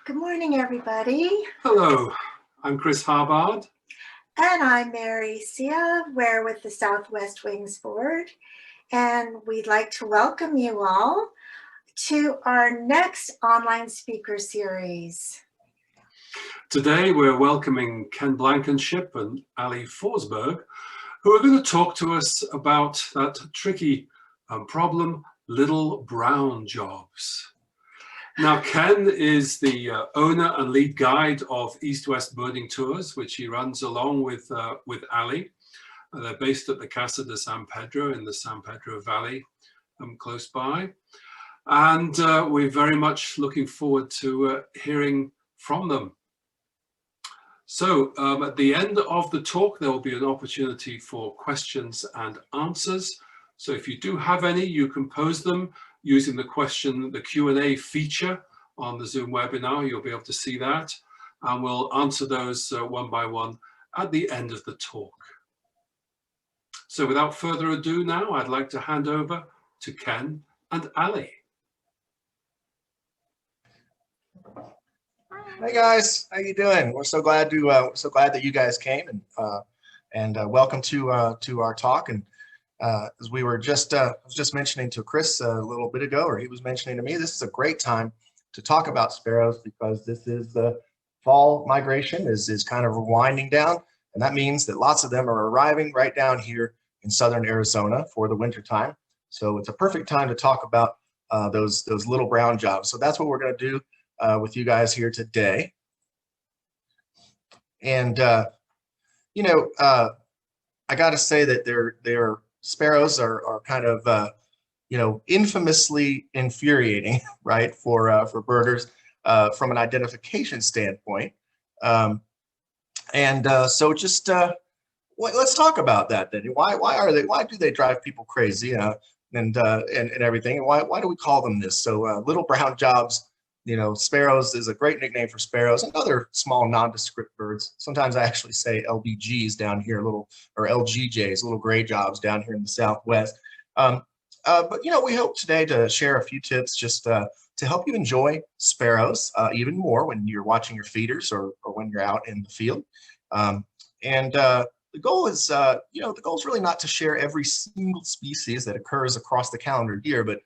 Good morning, everybody. Hello, I'm Chris Harbard. And I'm Mary Sia. We're with the Southwest Wings Board. And we'd like to welcome you all to our next online speaker series. Today we're welcoming Ken Blankenship and Allee Forsberg, who are going to talk to us about that tricky problem, little brown jobs. Now, Ken is the owner and lead guide of East-West Birding Tours, which he runs along with Allee. They're based at the Casa de San Pedro in the San Pedro Valley, close by. And we're very much looking forward to hearing from them. So at the end of the talk, there will be an opportunity for questions and answers. So if you do have any, you can pose them using the Q&A feature on the Zoom webinar. You'll be able to see that, and we'll answer those one by one at the end of the talk. So without further ado now, I'd like to hand over to Ken and Allee. Hey guys, how you doing? We're so glad that you guys came, and welcome to our talk. And as we were just I was just mentioning to Chris a little bit ago, or he was mentioning to me, this is a great time to talk about sparrows because this is the fall migration is kind of winding down, and that means that lots of them are arriving right down here in southern Arizona for the winter time. So it's a perfect time to talk about those little brown jobs. So that's what we're going to do with you guys here today. And you know, I got to say that their sparrows are kind of you know, infamously infuriating, right, for birders from an identification standpoint. So just let's talk about that then. Why do they drive people crazy and everything? And why do we call them this? So little brown jobs. You know, sparrows is a great nickname for sparrows and other small nondescript birds. Sometimes I actually say LBGs down here, or LGJs, little gray jobs down here in the Southwest. But you know, we hope today to share a few tips just to help you enjoy sparrows even more when you're watching your feeders or when you're out in the field. The goal is, you know, the goal is really not to share every single species that occurs across the calendar year, but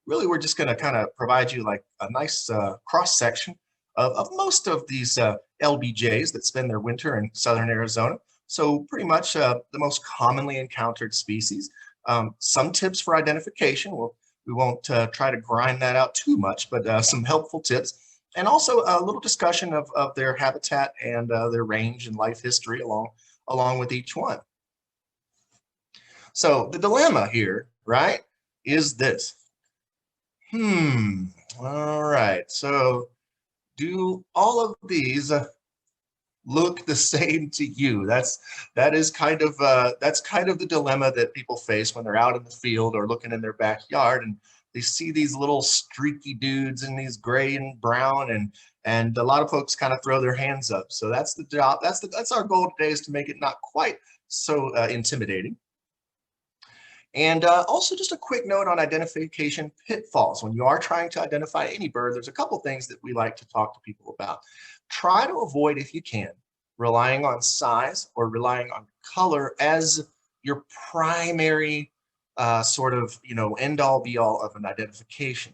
really, we're just going to kind of provide you like a nice cross-section of most of these LBJs that spend their winter in southern Arizona. So pretty much the most commonly encountered species. Some tips for identification. We won't try to grind that out too much, but some helpful tips. And also a little discussion of their habitat and their range and life history along with each one. So the dilemma here, right, is this. All right, so do all of these look the same to you? That is kind of the dilemma that people face when they're out in the field or looking in their backyard and they see these little streaky dudes and these gray and brown, and a lot of folks kind of throw their hands up. So that's the job. That's our goal today, is to make it not quite so intimidating. And also just a quick note on identification pitfalls. When you are trying to identify any bird, there's a couple things that we like to talk to people about. Try to avoid, if you can, relying on size or relying on color as your primary sort of, you know, end-all be-all of an identification.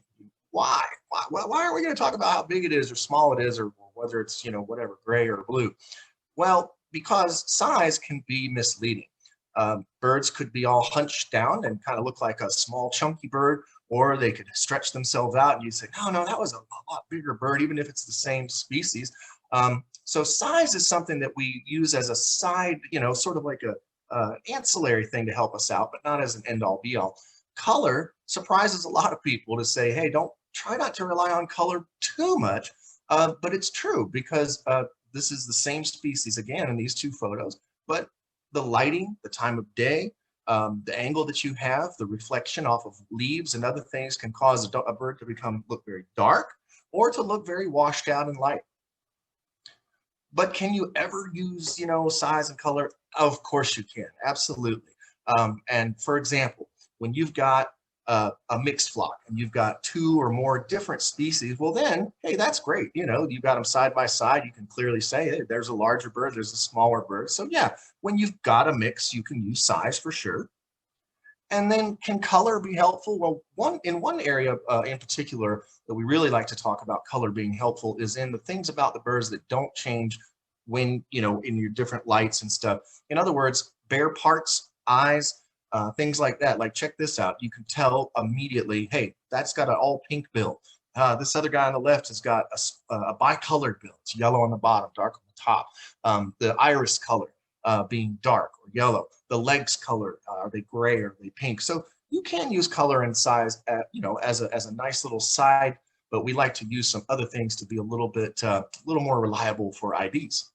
Why? Why are we going to talk about how big it is or small it is, or whether it's, you know, whatever, gray or blue? Well, because size can be misleading. Birds could be all hunched down and kind of look like a small chunky bird, or they could stretch themselves out and you say, no, that was a lot bigger bird, even if it's the same species. So size is something that we use as a side, you know, sort of like a ancillary thing to help us out, but not as an end-all be-all. Color surprises a lot of people to say, hey, try not to rely on color too much, but it's true because this is the same species again in these two photos, but the lighting, the time of day, the angle that you have, the reflection off of leaves and other things can cause a bird to look very dark or to look very washed out and light. But can you ever use, you know, size and color? Of course you can, absolutely. And for example, when you've got a mixed flock and you've got 2 or more different species, well then, hey, that's great. You know, you've got them side by side. You can clearly say, hey, there's a larger bird, there's a smaller bird. So yeah, when you've got a mix, you can use size for sure. And then can color be helpful? Well, in one area in particular that we really like to talk about color being helpful is in the things about the birds that don't change when, you know, in your different lights and stuff. In other words, bare parts, eyes, things like that. Like, check this out. You can tell immediately, hey, that's got an all pink bill. This other guy on the left has got a bicolored bill. It's yellow on the bottom, dark on the top. The iris color being dark or yellow. The legs color, are they gray or are they pink? So you can use color and size, you know, as a nice little side, but we like to use some other things to be a little bit, little more reliable for IDs.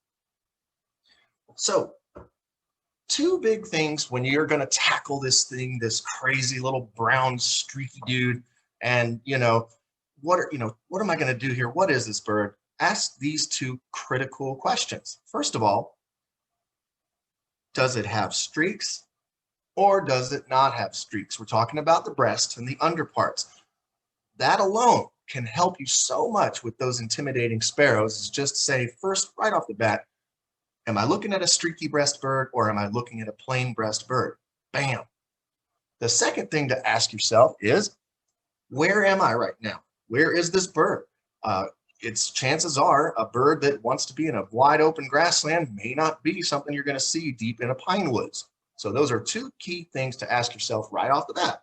So 2 big things when you're going to tackle this thing, this crazy little brown streaky dude, and you know, what am I going to do here? What is this bird? Ask these 2 critical questions. First of all, does it have streaks or does it not have streaks? We're talking about the breast and the underparts. That alone can help you so much with those intimidating sparrows. Is just say first, right off the bat, am I looking at a streaky breast bird or am I looking at a plain breast bird? Bam. The second thing to ask yourself is, where am I right now? Where is this bird? It's chances are a bird that wants to be in a wide open grassland may not be something you're going to see deep in a pine woods. So those are 2 key things to ask yourself right off the bat.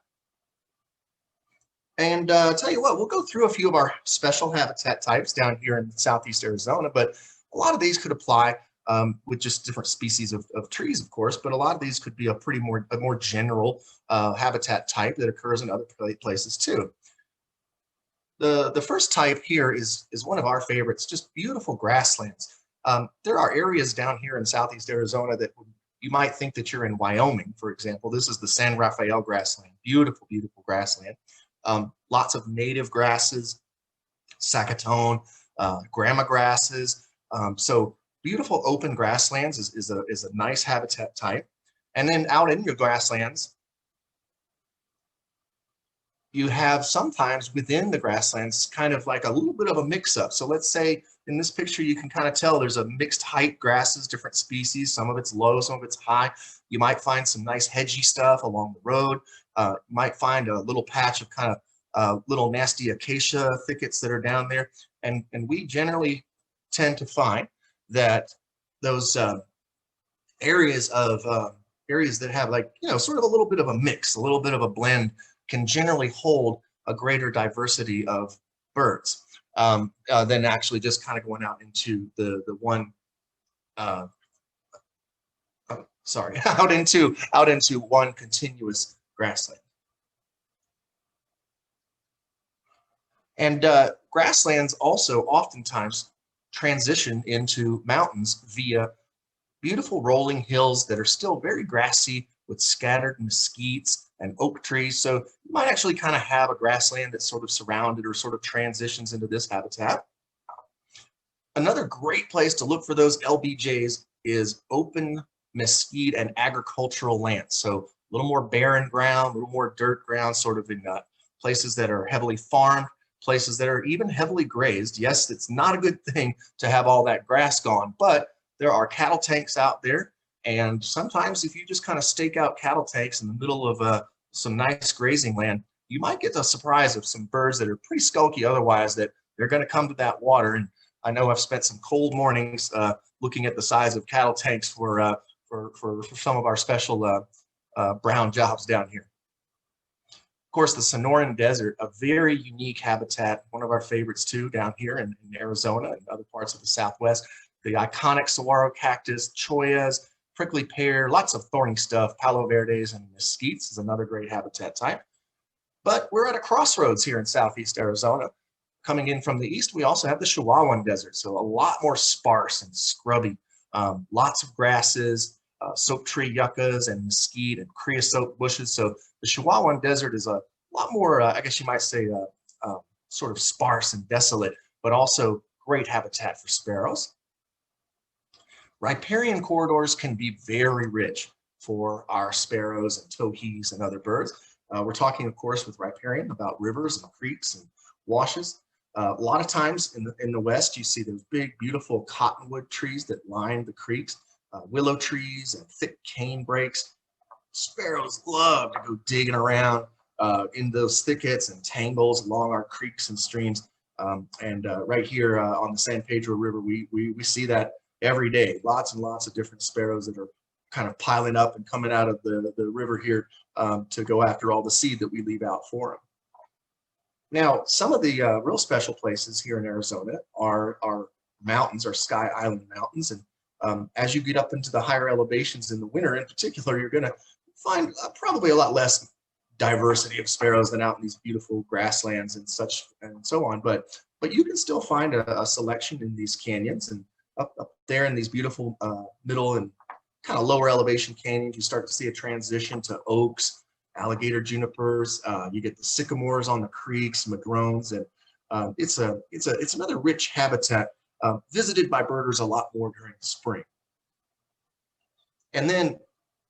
And tell you what, we'll go through a few of our special habitat types down here in Southeast Arizona, but a lot of these could apply with just different species of trees, of course, but a lot of these could be a more general habitat type that occurs in other places too. The first type here is one of our favorites, just beautiful grasslands. There are areas down here in Southeast Arizona that you might think that you're in Wyoming, for example. This is the San Rafael grassland, beautiful, beautiful grassland. Lots of native grasses, saccatone, grama grasses. So beautiful open grasslands is a nice habitat type. And then out in your grasslands, you have sometimes within the grasslands kind of like a little bit of a mix-up. So let's say in this picture, you can kind of tell there's a mixed height grasses, different species. Some of it's low, some of it's high. You might find some nice hedgy stuff along the road. You might find a little patch of kind of little nasty acacia thickets that are down there. And we generally tend to find that those areas that have, like, you know, sort of a little bit of a mix, a little bit of a blend, can generally hold a greater diversity of birds than actually just kind of going out into the one out into one continuous grassland. And grasslands also oftentimes transition into mountains via beautiful rolling hills that are still very grassy with scattered mesquites and oak trees. So you might actually kind of have a grassland that's sort of surrounded or sort of transitions into this habitat. Another great place to look for those LBJs is open mesquite and agricultural lands. So a little more barren ground, a little more dirt ground, sort of in places that are heavily farmed, places that are even heavily grazed. Yes, it's not a good thing to have all that grass gone, but there are cattle tanks out there. And sometimes if you just kind of stake out cattle tanks in the middle of some nice grazing land, you might get the surprise of some birds that are pretty skulky otherwise, that they're going to come to that water. And I know I've spent some cold mornings looking at the size of cattle tanks for some of our special brown jobs down here. Of course, the Sonoran Desert, a very unique habitat, one of our favorites too, down here in Arizona and other parts of the Southwest. The iconic saguaro cactus, choyas, prickly pear, lots of thorny stuff, palo verdes and mesquites is another great habitat type. But we're at a crossroads here in Southeast Arizona. Coming in from the east, we also have the Chihuahuan Desert, so a lot more sparse and scrubby, lots of grasses, soap tree yuccas and mesquite and creosote bushes. So the Chihuahuan Desert is a lot more, I guess you might say, sort of sparse and desolate, but also great habitat for sparrows. Riparian corridors can be very rich for our sparrows and towhees and other birds. We're talking, of course, with riparian about rivers and creeks and washes. A lot of times in the West, you see those big, beautiful cottonwood trees that line the creeks, willow trees and thick cane brakes. Sparrows love to go digging around in those thickets and tangles along our creeks and streams. Right here on the San Pedro River, we see that every day. Lots and lots of different sparrows that are kind of piling up and coming out of the river here to go after all the seed that we leave out for them. Now, some of the real special places here in Arizona are mountains, or Sky Island Mountains. And as you get up into the higher elevations in the winter in particular, you're going to find probably a lot less diversity of sparrows than out in these beautiful grasslands and such and so on. But you can still find a selection in these canyons, and up there in these beautiful middle and kind of lower elevation canyons, you start to see a transition to oaks, alligator junipers. You get the sycamores on the creeks, madrones, and it's another rich habitat visited by birders a lot more during the spring. And then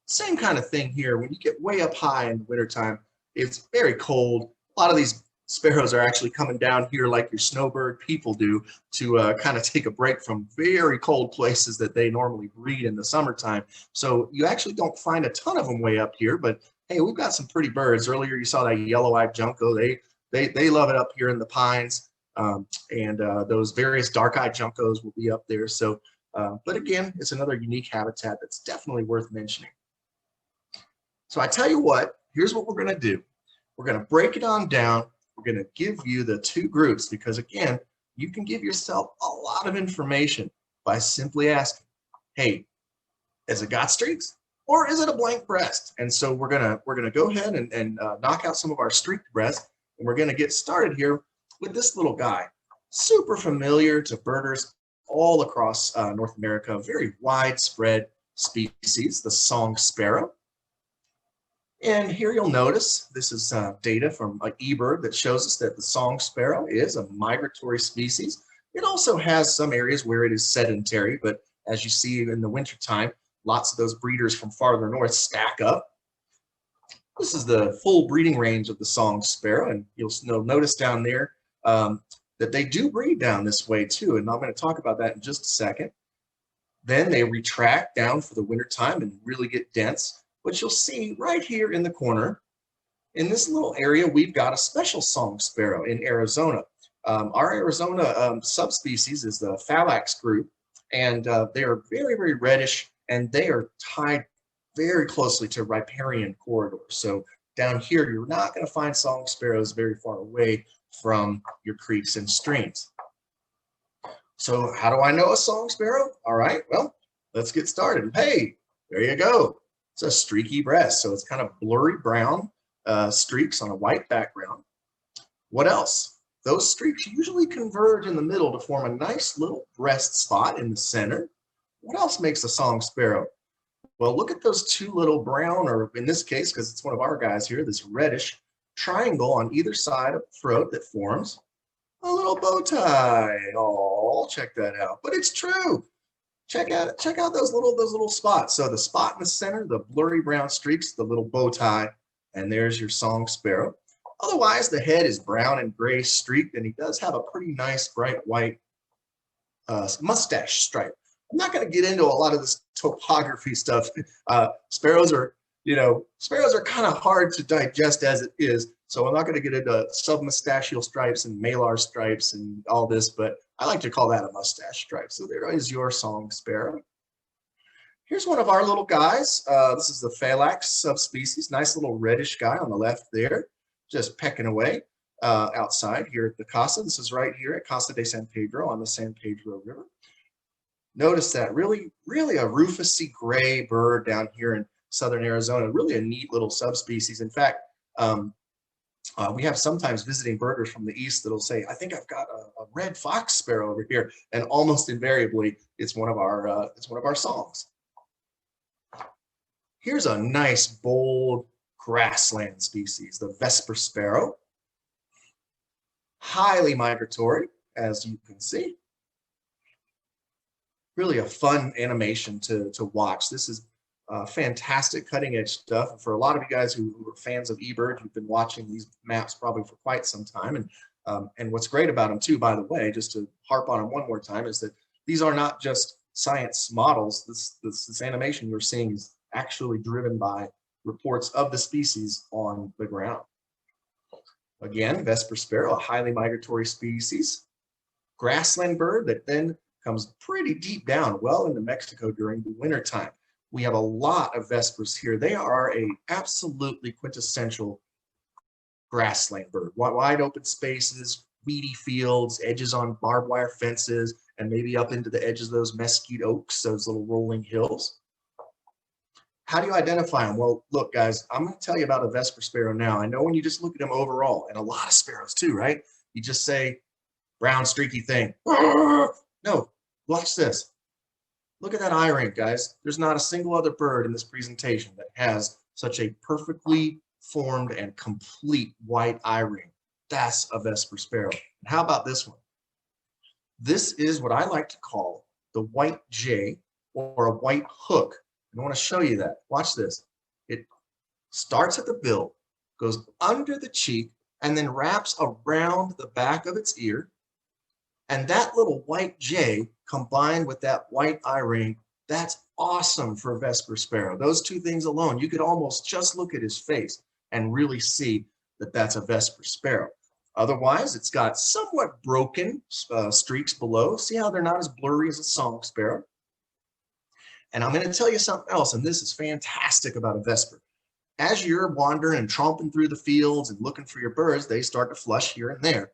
same kind of thing here. When you get way up high in the wintertime, it's very cold. A lot of these sparrows are actually coming down here like your snowbird people do to kind of take a break from very cold places that they normally breed in the summertime. So you actually don't find a ton of them way up here, but hey, we've got some pretty birds. Earlier you saw that yellow-eyed junco. They love it up here in the pines, and those various dark-eyed juncos will be up there. So, but again, it's another unique habitat that's definitely worth mentioning. So I tell you what, here's what we're going to do. We're going to break it on down. We're going to give you the two groups because, again, you can give yourself a lot of information by simply asking, hey, has it got streaks or is it a blank breast? And so we're gonna go ahead and knock out some of our streaked breasts, and we're going to get started here with this little guy. Super familiar to birders all across North America, very widespread species, the song sparrow. And here you'll notice, this is data from eBird that shows us that the song sparrow is a migratory species. It also has some areas where it is sedentary, but as you see in the wintertime, lots of those breeders from farther north stack up. This is the full breeding range of the song sparrow, and you'll notice down there that they do breed down this way too, and I'm going to talk about that in just a second. Then they retract down for the wintertime and really get dense. But you'll see right here in the corner, in this little area, we've got a special song sparrow in Arizona. Our Arizona subspecies is the phalax group, and they are very, very reddish, and they are tied very closely to riparian corridors. So down here, you're not going to find song sparrows very far away from your creeks and streams. So how do I know a song sparrow? All right, well, let's get started. Hey, there you go. It's a streaky breast, so it's kind of blurry brown streaks on a white background. What else? Those streaks usually converge in the middle to form a nice little breast spot in the center. What else makes a song sparrow? Well, look at those two little brown, or in this case, because it's one of our guys here, this reddish triangle on either side of the throat that forms a little bow tie. Oh, check that out. But it's true. Check out those little spots. So the spot in the center, the blurry brown streaks, the little bow tie, and there's your song sparrow. Otherwise, the head is brown and gray streaked, and he does have a pretty nice bright white mustache stripe. I'm not going to get into a lot of this topography stuff. Sparrows are kind of hard to digest as it is, so I'm not going to get into submustachial stripes and malar stripes and all this, but I like to call that a mustache stripe. So there is your song sparrow. Here's one of our little guys. This is the phalax subspecies. Nice little reddish guy on the left there, just pecking away outside here at the Casa. This is right here at Casa de San Pedro on the San Pedro River. Notice that really a rufous-y gray bird down here in southern Arizona. Really a neat little subspecies. In fact, we have sometimes visiting birders from the east that'll say, I think I've got a red fox sparrow over here, and almost invariably it's one of our songs. Here's a nice bold grassland species, the vesper sparrow. Highly migratory, as you can see. Really a fun animation to watch. This is fantastic cutting edge stuff. And for a lot of you guys who are fans of eBird, you've been watching these maps probably for quite some time. And what's great about them too, by the way, just to harp on them one more time, is that these are not just science models. This animation you're seeing is actually driven by reports of the species on the ground. Again, vesper sparrow, a highly migratory species, grassland bird that then comes pretty deep down, well into Mexico during the winter time. We have a lot of vespers here. They are a absolutely quintessential grassland bird. Wide open spaces, weedy fields, edges on barbed wire fences, and maybe up into the edges of those mesquite oaks, those little rolling hills. How do you identify them? Well, look, guys, I'm going to tell you about a vesper sparrow now. I know when you just look at them overall, and a lot of sparrows too, right? You just say, brown streaky thing. No, watch this. Look at that eye ring, guys. There's not a single other bird in this presentation that has such a perfectly formed and complete white eye ring. That's a vesper sparrow. And how about this one? This is what I like to call the white jay, or a white hook. And I want to show you that. Watch this. It starts at the bill, goes under the cheek, and then wraps around the back of its ear. And that little white jay combined with that white eye ring, that's awesome for a vesper sparrow. Those two things alone, you could almost just look at his face and really see that that's a vesper sparrow. Otherwise, it's got somewhat broken streaks below. See how they're not as blurry as a song sparrow? And I'm going to tell you something else, and this is fantastic about a vesper. As you're wandering and tromping through the fields and looking for your birds, they start to flush here and there.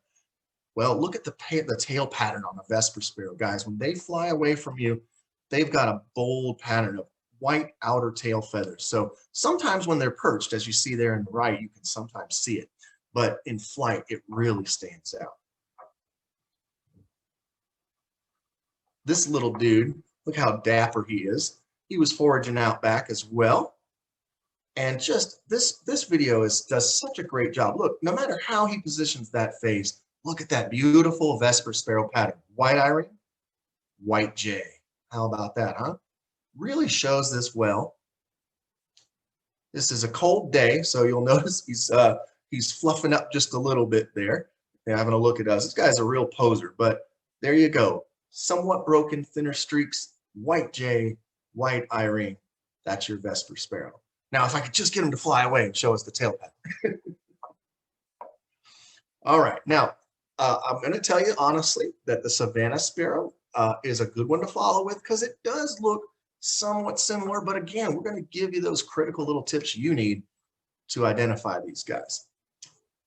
Well, look at the tail pattern on a vesper sparrow, guys. When they fly away from you, they've got a bold pattern of white outer tail feathers. So sometimes when they're perched, as you see there in the right, you can sometimes see it. But in flight, it really stands out. This little dude, look how dapper he is. He was foraging out back as well. And just this video does such a great job. Look, no matter how he positions that face, look at that beautiful vesper sparrow pattern. White eye ring, white jay. How about that, huh? Really shows this well. This is a cold day, so you'll notice he's fluffing up just a little bit there. And having a look at us. This guy's a real poser, but there you go. Somewhat broken, thinner streaks, white jay, white eye ring. That's your vesper sparrow. Now, if I could just get him to fly away and show us the tail pattern. All right, now, I'm going to tell you honestly that the savannah sparrow is a good one to follow with because it does look somewhat similar. But again, we're going to give you those critical little tips you need to identify these guys.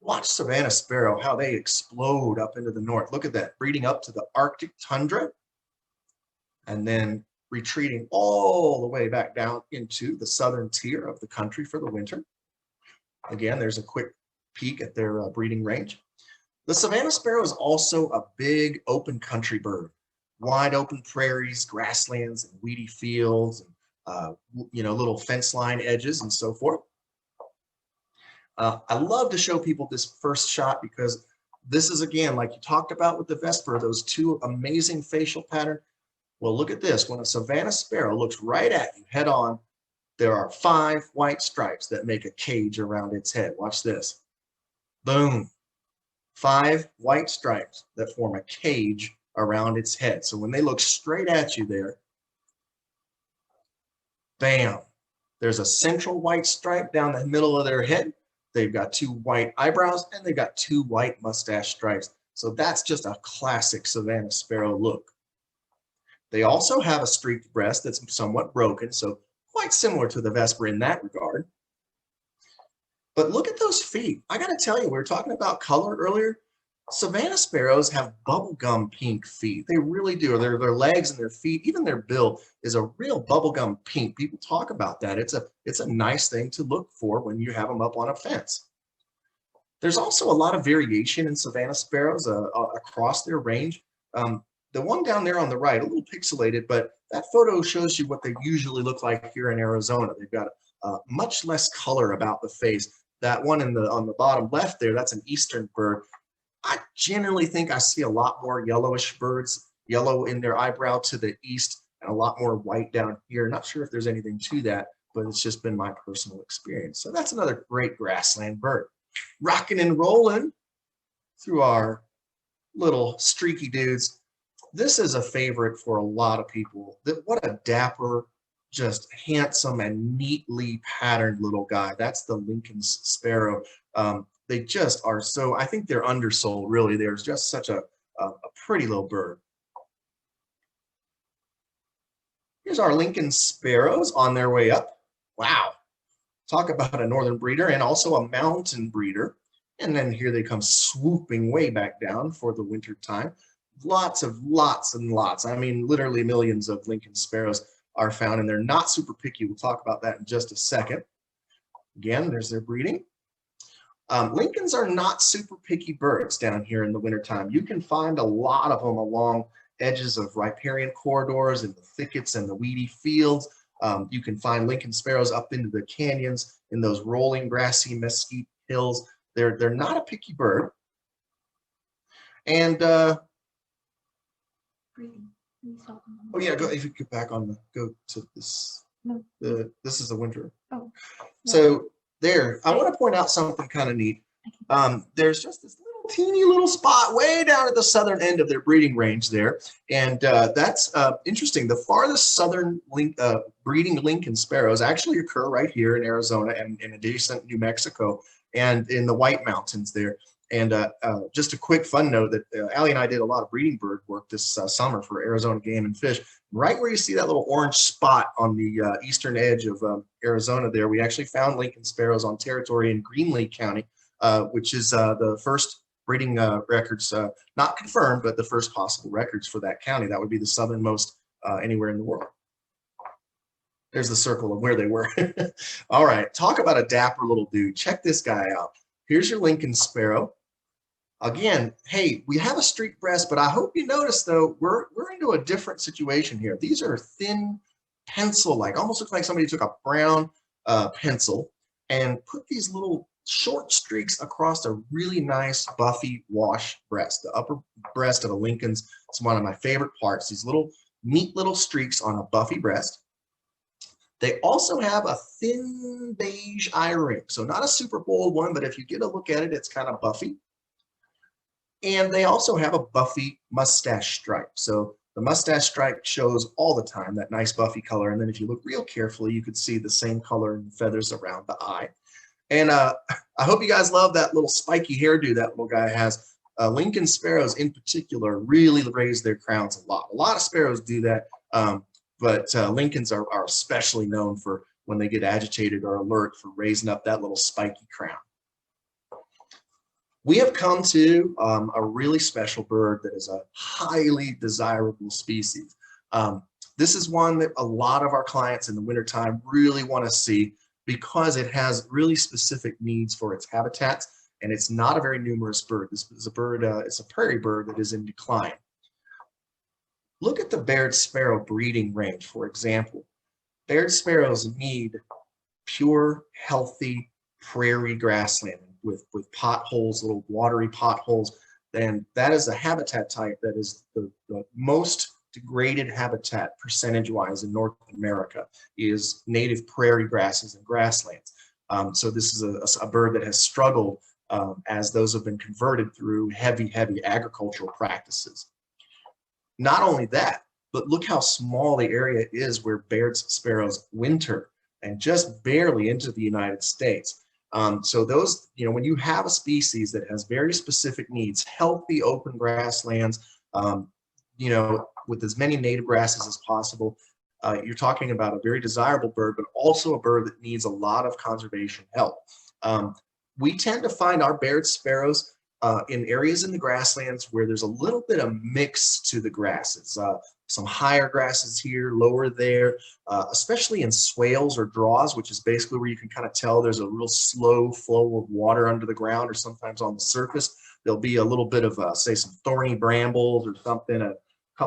Watch savannah sparrow, how they explode up into the north. Look at that, breeding up to the Arctic tundra and then retreating all the way back down into the southern tier of the country for the winter. Again, there's a quick peek at their breeding range. The savannah sparrow is also a big open country bird. Wide open prairies, grasslands, and weedy fields, and little fence line edges and so forth. I love to show people this first shot because this is, again, like you talked about with the vesper, those two amazing facial patterns. Well, look at this. When a savannah sparrow looks right at you head on, there are 5 white stripes that make a cage around its head. Watch this. Boom. 5 white stripes that form a cage around its head. So when they look straight at you there, bam, there's a central white stripe down the middle of their head. They've got 2 white eyebrows and they've got 2 white mustache stripes. So that's just a classic savannah sparrow look. They also have a streaked breast that's somewhat broken, so quite similar to the vesper in that regard. But look at those feet. I got to tell you, we were talking about color earlier. Savannah sparrows have bubblegum pink feet. They really do. Their legs and their feet, even their bill, is a real bubblegum pink. People talk about that. It's a nice thing to look for when you have them up on a fence. There's also a lot of variation in savannah sparrows across their range. The one down there on the right, a little pixelated, but that photo shows you what they usually look like here in Arizona. They've got much less color about the face. That one on the bottom left there, that's an eastern bird. I generally think I see a lot more yellowish birds, yellow in their eyebrow to the east, and a lot more white down here. Not sure if there's anything to that, but it's just been my personal experience. So that's another great grassland bird. Rocking and rolling through our little streaky dudes. This is a favorite for a lot of people. What a dapper, just handsome and neatly patterned little guy. That's the Lincoln's sparrow. They just are so, I think they're undersold, really. They're just such a pretty little bird. Here's our Lincoln sparrows on their way up. Wow. Talk about a northern breeder and also a mountain breeder. And then here they come swooping way back down for the winter time. Lots and lots. I mean, literally millions of Lincoln sparrows are found, and they're not super picky. We'll talk about that in just a second. Again, there's their breeding. Lincolns are not super picky birds down here in the wintertime. You can find a lot of them along edges of riparian corridors in the thickets and the weedy fields. You can find Lincoln sparrows up into the canyons in those rolling grassy mesquite hills. They're not a picky bird. And oh yeah, go if you get back on the go to this. No. This is the winter. Oh. So there, I want to point out something kind of neat. There's just this teeny little spot way down at the southern end of their breeding range there, and that's interesting. The farthest southern breeding Lincoln sparrows actually occur right here in Arizona and in adjacent New Mexico and in the White Mountains there. And just a quick fun note that Allie and I did a lot of breeding bird work this summer for Arizona Game and Fish. Right where you see that little orange spot on the eastern edge of Arizona there, we actually found Lincoln sparrows on territory in Green Lake County, which is the first breeding records, not confirmed, but the first possible records for that county. That would be the southernmost anywhere in the world. There's the circle of where they were. All right, talk about a dapper little dude. Check this guy out. Here's your Lincoln sparrow. Again, hey, we have a streaked breast, but I hope you notice though, we're into a different situation here. These are thin pencil-like, almost look like somebody took a brown pencil and put these little short streaks across a really nice buffy wash breast. The upper breast of a Lincoln's is one of my favorite parts. These little neat little streaks on a buffy breast. They also have a thin beige eye ring. So not a super bold one, but if you get a look at it, it's kind of buffy. And they also have a buffy mustache stripe. So the mustache stripe shows all the time that nice buffy color. And then if you look real carefully, you could see the same color and feathers around the eye. And I hope you guys love that little spiky hairdo that little guy has. Lincoln sparrows in particular really raise their crowns a lot. A lot of sparrows do that, but Lincolns are especially known for when they get agitated or alert for raising up that little spiky crown. We have come to a really special bird that is a highly desirable species. This is one that a lot of our clients in the wintertime really want to see because it has really specific needs for its habitats, and it's not a very numerous bird. This is a bird, it's a prairie bird that is in decline. Look at the baird sparrow breeding range, for example. Baird sparrows need pure, healthy prairie grassland with potholes, little watery potholes. And that is a habitat type that is the most degraded habitat percentage-wise in North America is native prairie grasses and grasslands. So this is a bird that has struggled as those have been converted through heavy agricultural practices. Not only that, but look how small the area is where Baird sparrows winter, and just barely into the United States. So those, when you have a species that has very specific needs, healthy open grasslands, with as many native grasses as possible, you're talking about a very desirable bird, but also a bird that needs a lot of conservation help. We tend to find our Baird sparrows in areas in the grasslands where there's a little bit of mix to the grasses. Some higher grasses here, lower there, especially in swales or draws, which is basically where you can kind of tell there's a real slow flow of water under the ground, or sometimes on the surface. There'll be a little bit of, say, some thorny brambles or something,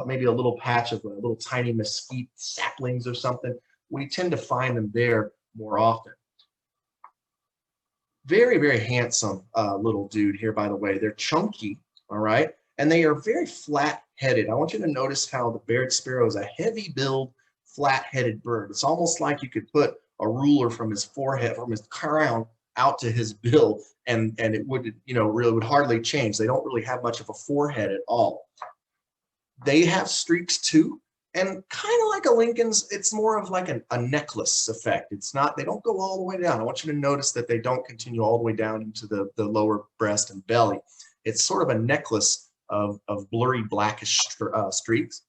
maybe a little patch of little tiny mesquite saplings or something. We tend to find them there more often. Very handsome little dude here, by the way. They're chunky, all right? And they are very flat-headed. I want you to notice how the Baird sparrow is a heavy-billed, flat-headed bird. It's almost like you could put a ruler from his forehead, from his crown out to his bill, and it would, you know, really would hardly change. They don't really have much of a forehead at all. They have streaks too, and kind of like a Lincoln's, it's more of like a necklace effect. It's not, they don't go all the way down. I want you to notice that they don't continue all the way down into the lower breast and belly. It's sort of a necklace of blurry blackish streaks.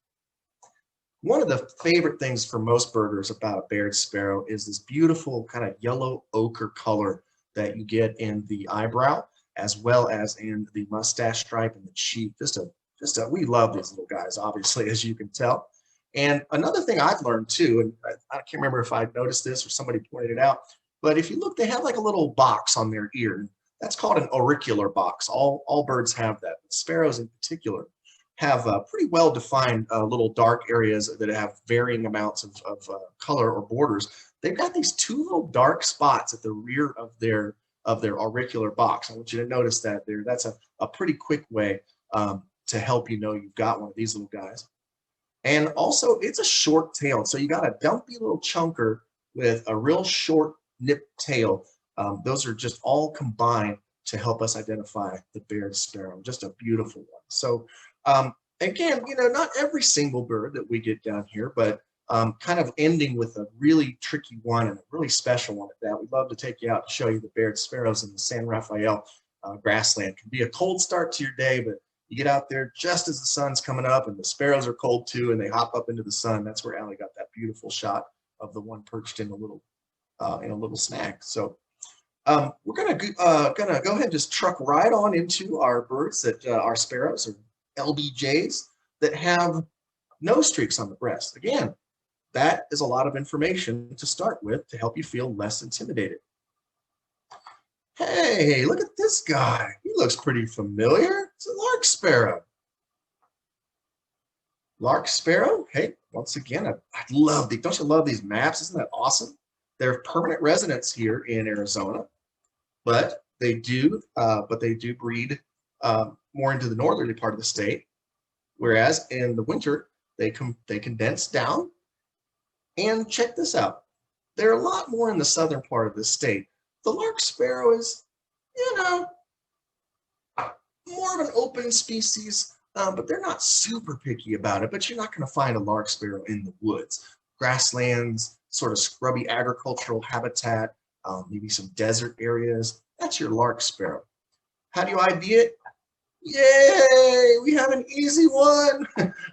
One of the favorite things for most birders about a Baird sparrow is this beautiful kind of yellow ochre color that you get in the eyebrow, as well as in the mustache stripe and the cheek. We love these little guys, obviously, as you can tell. And another thing I've learned too, and I can't remember if I noticed this or somebody pointed it out, but if you look, they have like a little box on their ear. That's called an auricular box. All birds have that. Sparrows in particular have pretty well-defined little dark areas that have varying amounts of color or borders. They've got these two little dark spots at the rear of their auricular box. I want you to notice that there. That's a pretty quick way to help you know you've got one of these little guys. And also, it's a short tail. So you got a dumpy little chunker with a real short nip tail. Those are just all combined to help us identify the Baird sparrow. Just a beautiful one. So again, you know, not every single bird that we get down here, but kind of ending with a really tricky one and a really special one at that. We'd love to take you out to show you the Baird sparrows in the San Rafael grassland. It can be a cold start to your day, but you get out there just as the sun's coming up and the sparrows are cold too, and they hop up into the sun. That's where Allie got that beautiful shot of the one perched in a little snag. So we're gonna go ahead and just truck right on into our birds that are sparrows or LBJs that have no streaks on the breast. Again, that is a lot of information to start with to help you feel less intimidated. Hey, look at this guy. He looks pretty familiar. It's a lark sparrow. Lark sparrow. Hey, once again, I love these. Don't you love these maps? Isn't that awesome? They're permanent residents here in Arizona, but they do breed more into the northerly part of the state. Whereas in the winter, they condense down. And check this out. They're a lot more in the southern part of the state. The lark sparrow is, you know, more of an open species, but they're not super picky about it. But you're not going to find a lark sparrow in the woods. Grasslands, sort of scrubby agricultural habitat, maybe some desert areas. That's your lark sparrow. How do you ID it? Yay, we have an easy one.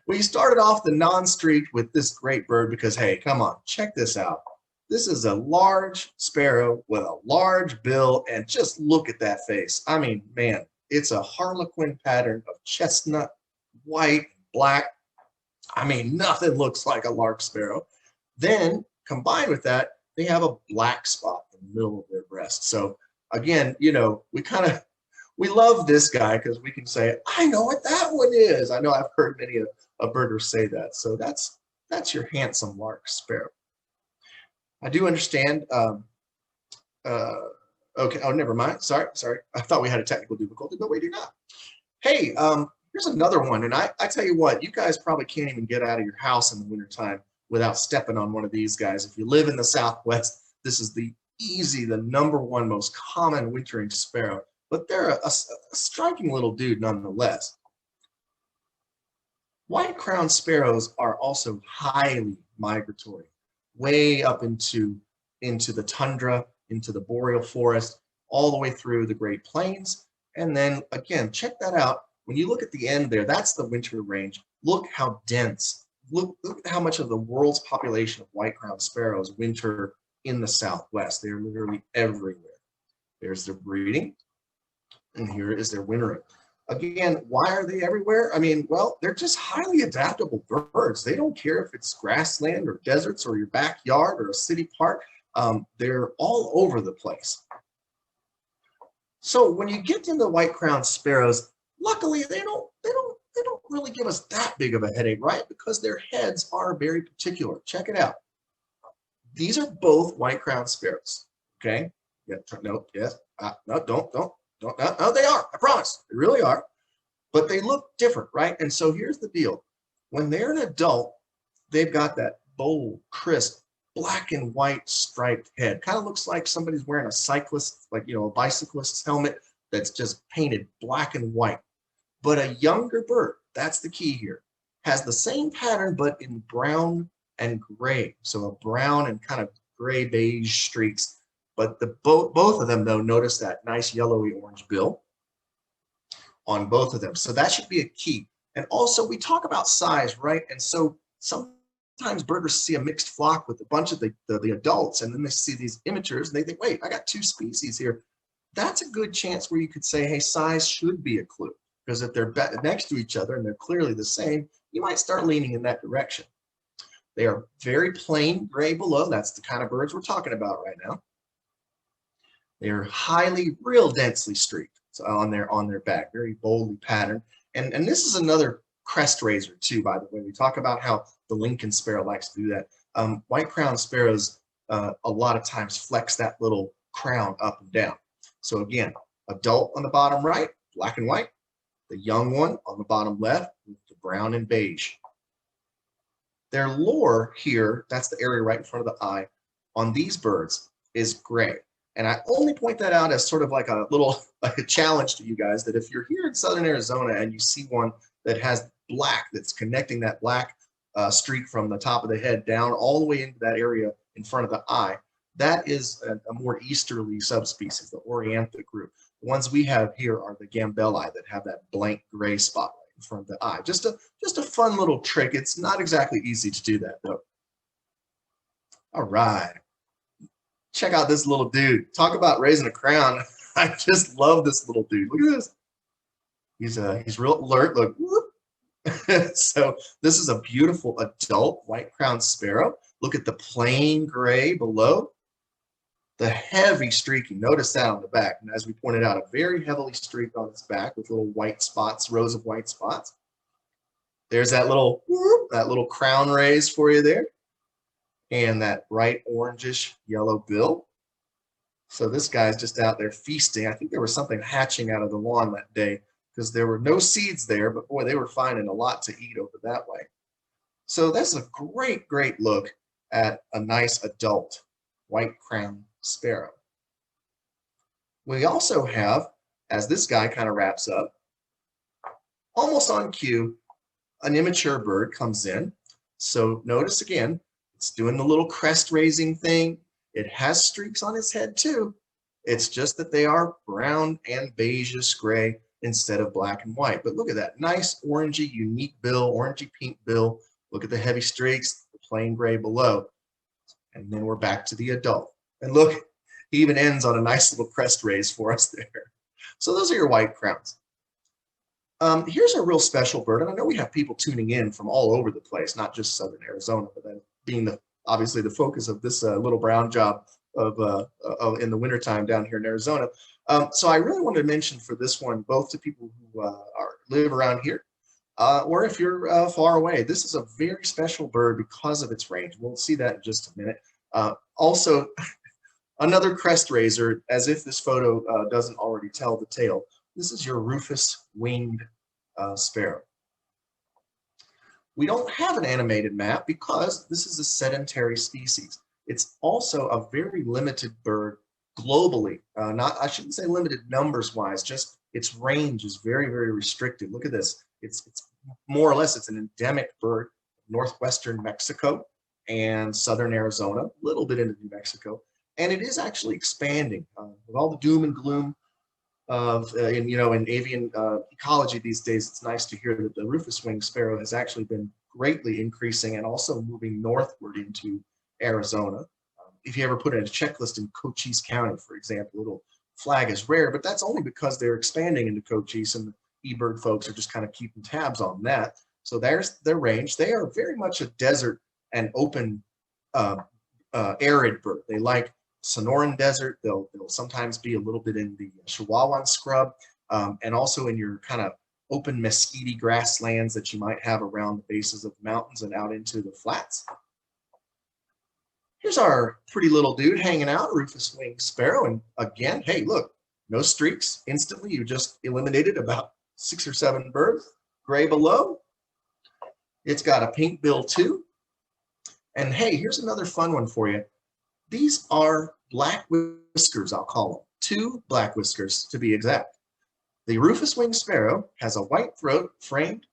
We started off the non-streaked with this great bird because, hey, come on, check this out. This is a large sparrow with a large bill, and just look at that face. I mean, man, it's a harlequin pattern of chestnut, white, black. I mean, nothing looks like a lark sparrow. Then, combined with that, they have a black spot in the middle of their breast. So again, you know, we love this guy because we can say, I know what that one is. I know I've heard many a birders say that. So that's your handsome lark sparrow. I do understand. Okay. Oh, never mind. Sorry. I thought we had a technical difficulty, but we do not. Hey, here's another one. And I tell you what, you guys probably can't even get out of your house in the wintertime without stepping on one of these guys. If you live in the Southwest, this is the number one most common wintering sparrow. But they're a striking little dude nonetheless. White-crowned sparrows are also highly migratory, way up into the tundra, into the boreal forest, all the way through the Great Plains. And then again, check that out. When you look at the end there, that's the winter range. Look how dense. Look at how much of the world's population of white-crowned sparrows winter in the Southwest. They're literally everywhere. There's their breeding. And here is their wintering. Again, why are they everywhere? I mean, well, they're just highly adaptable birds. They don't care if it's grassland or deserts or your backyard or a city park. They're all over the place. So when you get into white-crowned sparrows, luckily they don't really give us that big of a headache, right? Because their heads are very particular. Check it out. These are both white-crowned sparrows. Okay. Yeah. No. Yes. No. Don't. No, they are. I promise. They really are. But they look different, right? And so here's the deal. When they're an adult, they've got that bold, crisp, black and white striped head. Kind of looks like somebody's wearing a cyclist, like, you know, a bicyclist's helmet that's just painted black and white. But a younger bird, that's the key here, has the same pattern, but in brown and gray. So a brown and kind of gray beige streaks. But both of them, though, notice that nice yellowy orange bill on both of them. So that should be a key. And also, we talk about size, right? And so sometimes birders see a mixed flock with a bunch of the adults, and then they see these immatures, and they think, wait, I got two species here. That's a good chance where you could say, hey, size should be a clue. Because if they're next to each other and they're clearly the same, you might start leaning in that direction. They are very plain gray below. That's the kind of birds we're talking about right now. They are highly, real densely streaked on their back, very boldly patterned. And this is another crest raiser too, by the way. We talk about how the Lincoln sparrow likes to do that. White-crowned sparrows a lot of times flex that little crown up and down. So again, adult on the bottom right, black and white. The young one on the bottom left with the brown and beige. Their lore here, that's the area right in front of the eye, on these birds is gray. And I only point that out as sort of like a little like a challenge to you guys, that if you're here in southern Arizona and you see one that has black, that's connecting that black streak from the top of the head down all the way into that area in front of the eye, that is a more easterly subspecies, the Oriantha group. The ones we have here are the Gambelli that have that blank gray spot right in front of the eye. Just a fun little trick. It's not exactly easy to do that though. All right. Check out this little dude. Talk about raising a crown. I just love this little dude. Look at this. He's real alert. Look. So this is a beautiful adult white-crowned sparrow. Look at the plain gray below. The heavy streaking, notice that on the back. And as we pointed out, a very heavily streaked on its back with little white spots, rows of white spots. There's that little crown raise for you there. And that bright orangish yellow bill. So this guy's just out there feasting. I think there was something hatching out of the lawn that day because there were no seeds there, but boy, they were finding a lot to eat over that way. So that's a great, great look at a nice adult white-crowned sparrow. We also have, as this guy kind of wraps up, almost on cue, an immature bird comes in. So notice again, it's doing the little crest raising thing. It has streaks on its head too. It's just that they are brown and beigeish gray instead of black and white. But look at that nice orangey, unique bill, orangey pink bill. Look at the heavy streaks, the plain gray below. And then we're back to the adult. And look, he even ends on a nice little crest raise for us there. So those are your white crowns. Here's a real special bird, and I know we have people tuning in from all over the place, not just southern Arizona, but then being obviously the focus of this little brown job of in the wintertime down here in Arizona. So I really wanted to mention for this one, both to people who live around here, or if you're far away, this is a very special bird because of its range. We'll see that in just a minute. Also, another crest raiser, as if this photo doesn't already tell the tale. This is your rufous-winged sparrow. We don't have an animated map because this is a sedentary species. It's also a very limited bird globally. I shouldn't say limited numbers-wise, just its range is very, very restricted. Look at this. It's more or less, it's an endemic bird, northwestern Mexico and southern Arizona, a little bit into New Mexico. And it is actually expanding with all the doom and gloom of, in avian ecology these days. It's nice to hear that the rufous-winged sparrow has actually been greatly increasing and also moving northward into Arizona. If you ever put in a checklist in Cochise County, for example, it'll flag as rare, but that's only because they're expanding into Cochise and the eBird folks are just kind of keeping tabs on that. So there's their range. They are very much a desert and open arid bird. They like Sonoran desert. They'll sometimes be a little bit in the Chihuahuan scrub and also in your kind of open mesquite grasslands that you might have around the bases of the mountains and out into the flats. Here's our pretty little dude hanging out, rufous-winged sparrow. And again, hey, look, no streaks. Instantly, you just eliminated about 6 or 7 birds. Gray below. It's got a pink bill too. And hey, here's another fun one for you. These are black whiskers, I'll call them. 2 black whiskers to be exact. The rufous-winged sparrow has a white throat framed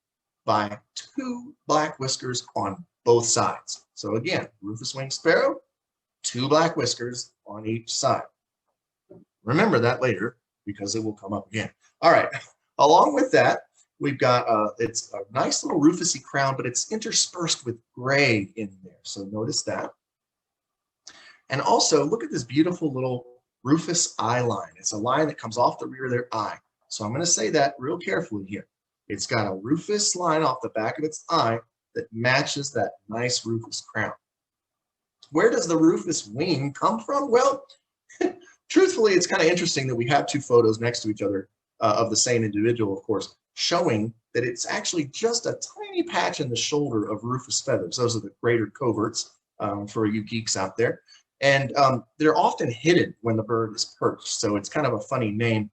by 2 black whiskers on both sides. So again, rufous-winged sparrow, 2 black whiskers on each side. Remember that later because it will come up again. All right, along with that, we've got, it's a nice little rufous-y crown, but it's interspersed with gray in there. So notice that. And also look at this beautiful little rufous eye line. It's a line that comes off the rear of their eye. So I'm going to say that real carefully here. It's got a rufous line off the back of its eye that matches that nice rufous crown. Where does the rufous wing come from? Well, truthfully, it's kind of interesting that we have 2 photos next to each other of the same individual, of course, showing that it's actually just a tiny patch in the shoulder of rufous feathers. Those are the greater coverts for you geeks out there. And they're often hidden when the bird is perched. So it's kind of a funny name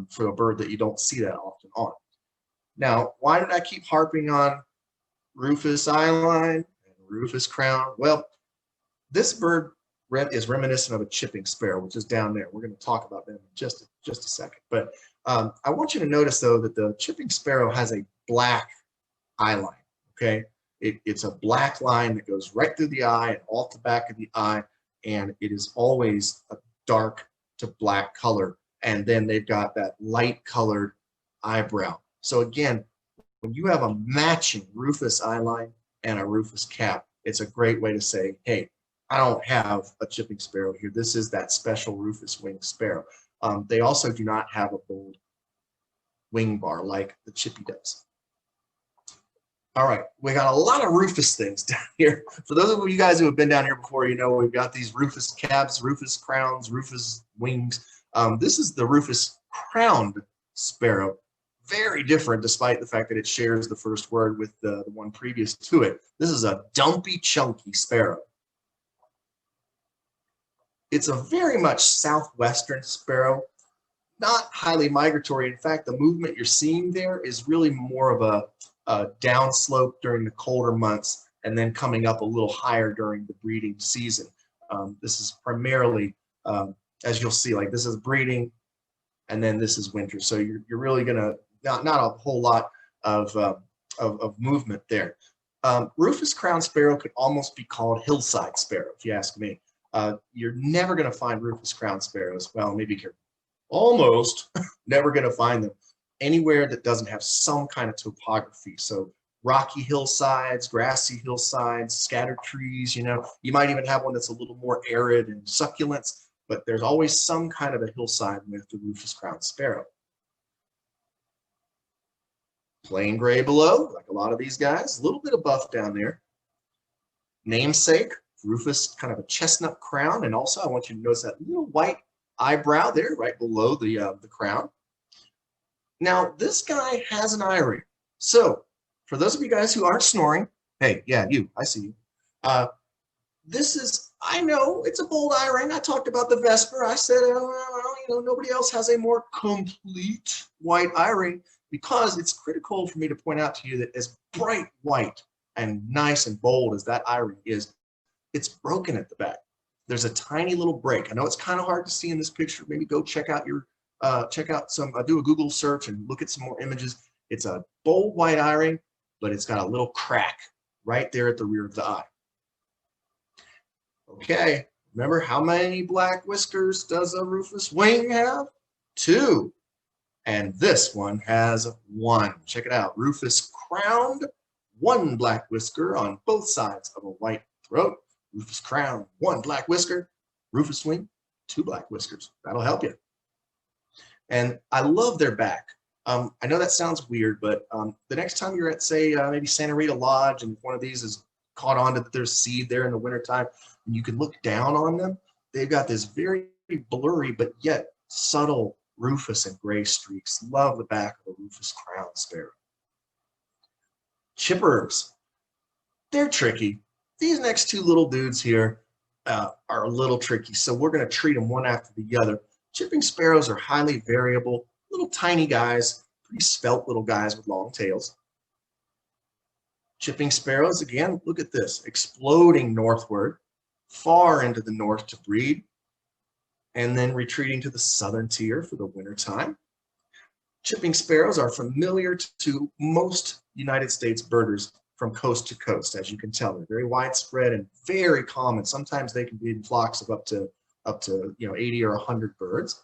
for a bird that you don't see that often on. Now, why did I keep harping on rufous eyeline and rufous crown? Well, this bird is reminiscent of a chipping sparrow, which is down there. We're going to talk about them in just a second. But I want you to notice, though, that the chipping sparrow has a black eyeline, okay? It's a black line that goes right through the eye and off the back of the eye, and it is always a dark to black color. And then they've got that light colored eyebrow. So again, when you have a matching rufous eyeline and a rufous cap, it's a great way to say, hey, I don't have a chipping sparrow here. This is that special rufous-winged sparrow. They also do not have a bold wing bar like the chippy does. All right, we got a lot of rufous things down here. For those of you guys who have been down here before, you know we've got these rufous caps, rufous crowns, rufous wings. This is the rufous-crowned sparrow. Very different, despite the fact that it shares the first word with the one previous to it. This is a dumpy, chunky sparrow. It's a very much southwestern sparrow, not highly migratory. In fact, the movement you're seeing there is really more of a downslope during the colder months and then coming up a little higher during the breeding season. This is primarily, as you'll see, like this is breeding and then this is winter. So you're really gonna, not a whole lot of movement there. Rufous-crowned sparrow could almost be called hillside sparrow, if you ask me. You're never going to find rufous-crowned sparrows. Well, maybe you're almost never going to find them anywhere that doesn't have some kind of topography. So rocky hillsides, grassy hillsides, scattered trees, you know, you might even have one that's a little more arid and succulents, but there's always some kind of a hillside with the rufous-crowned sparrow. Plain gray below, like a lot of these guys, a little bit of buff down there. Namesake, rufous, kind of a chestnut crown, and also I want you to notice that little white eyebrow there right below the crown. Now this guy has an eye ring. So for those of you guys who aren't snoring, hey, yeah, you, I see you. This is, I know it's a bold eye ring. I talked about the vesper. I said, you know, nobody else has a more complete white eye ring, because it's critical for me to point out to you that as bright white and nice and bold as that eye ring is, it's broken at the back. There's a tiny little break. I know it's kind of hard to see in this picture. Maybe go check out your, do a Google search and look at some more images. It's a bold white eye ring, but it's got a little crack right there at the rear of the eye. Okay, remember how many black whiskers does a rufous wing have? 2. And this one has 1. Check it out, rufous-crowned, 1 black whisker on both sides of a white throat. Rufous-crowned, 1 black whisker. Rufous wing, 2 black whiskers. That'll help you. And I love their back. I know that sounds weird, but the next time you're at, say, maybe Santa Rita Lodge, and one of these is caught on that there's seed there in the wintertime, and you can look down on them, they've got this very blurry but yet subtle rufous and gray streaks. Love the back of a rufous-crowned sparrow. Chippers, they're tricky. These next 2 little dudes here are a little tricky, so we're going to treat them one after the other. Chipping sparrows are highly variable, little tiny guys, pretty svelte little guys with long tails. Chipping sparrows, again, look at this, exploding northward, far into the north to breed, and then retreating to the southern tier for the wintertime. Chipping sparrows are familiar to most United States birders from coast to coast. As you can tell, they're very widespread and very common. Sometimes they can be in flocks of up to 80 or 100 birds.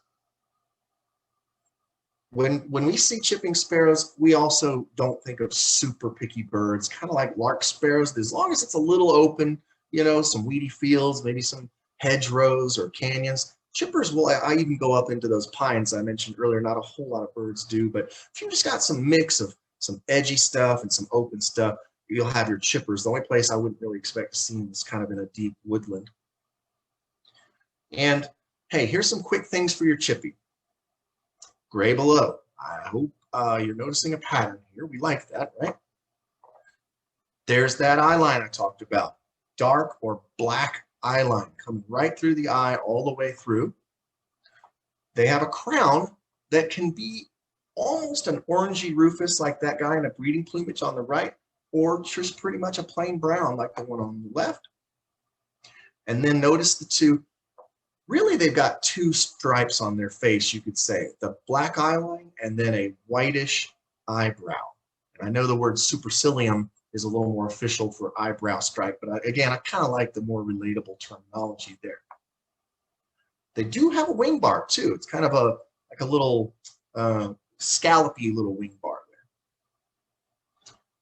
When we see chipping sparrows, we also don't think of super picky birds, kind of like lark sparrows. As long as it's a little open, some weedy fields, maybe some hedgerows or canyons, chippers will, I even go up into those pines I mentioned earlier. Not a whole lot of birds do, but if you just got some mix of some edgy stuff and some open stuff, you'll have your chippers. The only place I wouldn't really expect to see them is kind of in a deep woodland. And hey, here's some quick things for your chippy. Gray below. I hope you're noticing a pattern here. We like that, right? There's that eye line I talked about. Dark or black eye line coming right through the eye all the way through. They have a crown that can be almost an orangey rufous like that guy in a breeding plumage on the right, or just pretty much a plain brown like the one on the left. And then notice the two. Really, they've got two stripes on their face, you could say. The black eye line and then a whitish eyebrow. And I know the word supercilium is a little more official for eyebrow stripe, but again, I kind of like the more relatable terminology there. They do have a wing bar too. It's kind of like a little scallopy little wing bar there.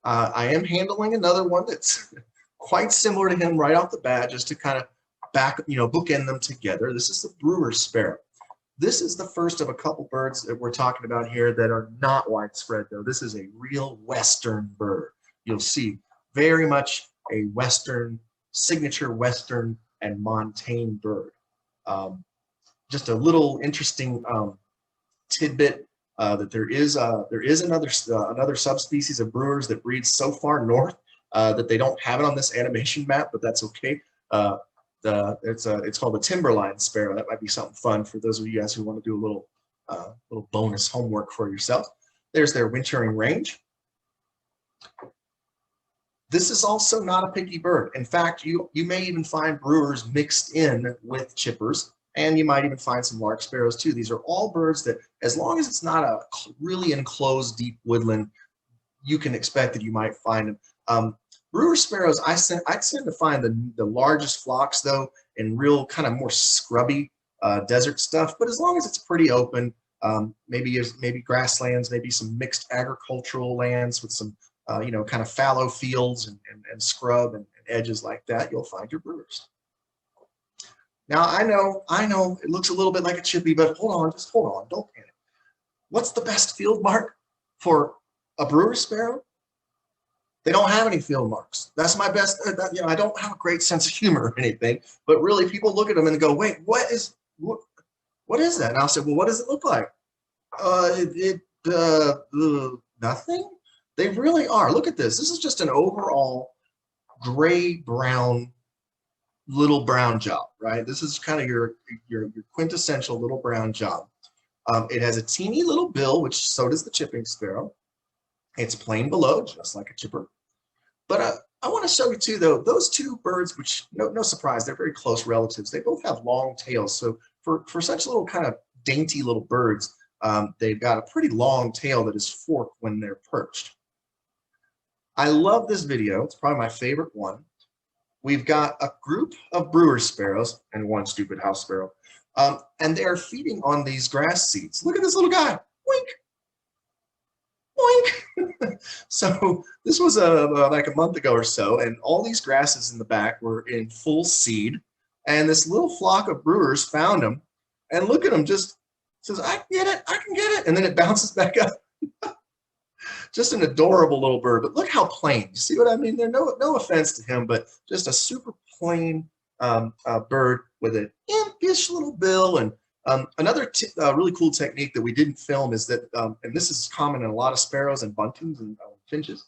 I am handling another one that's quite similar to him right off the bat, just to kind of bookend them together. This is the brewer sparrow. This is the first of a couple birds that we're talking about here that are not widespread, though. This is a real Western bird. You'll see very much a Western, signature Western and montane bird. Just a little interesting tidbit that there is another subspecies of brewers that breeds so far north that they don't have it on this animation map, but that's okay. It's called the timberline sparrow. That might be something fun for those of you guys who want to do a little bonus homework for yourself. There's their wintering range. This is also not a picky bird. In fact, you may even find brewers mixed in with chippers, and you might even find some lark sparrows too. These are all birds that, as long as it's not a really enclosed deep woodland, you can expect that you might find them. Brewer sparrows, I tend to find the largest flocks though in real kind of more scrubby desert stuff. But as long as it's pretty open, maybe grasslands, maybe some mixed agricultural lands with some kind of fallow fields and scrub and edges like that, you'll find your brewers. Now I know it looks a little bit like a chippy, but just hold on, don't panic. What's the best field mark for a brewer sparrow? They don't have any field marks. That's my best. I don't have a great sense of humor or anything, but really, people look at them and go, "Wait, what is that?" And I'll say, "Well, what does it look like?" Nothing. They really are. Look at this. This is just an overall gray-brown little brown job, right? This is kind of your quintessential little brown job. It has a teeny little bill, which so does the chipping sparrow. It's plain below, just like a chipper. But I want to show you too, though, those two birds, which no surprise, they're very close relatives. They both have long tails. So for such little kind of dainty little birds, they've got a pretty long tail that is forked when they're perched. I love this video. It's probably my favorite one. We've got a group of brewer sparrows and one stupid house sparrow, and they're feeding on these grass seeds. Look at this little guy. Wink. Boink. So this was like a month ago or so, and all these grasses in the back were in full seed, and this little flock of brewers found them, and look at them, just says, "I can get it, I can get it," and then it bounces back up. Just an adorable little bird, but look how plain. You see what I mean? There, no offense to him, but just a super plain bird with an impish little bill. And another really cool technique that we didn't film is that, and this is common in a lot of sparrows and buntings and finches,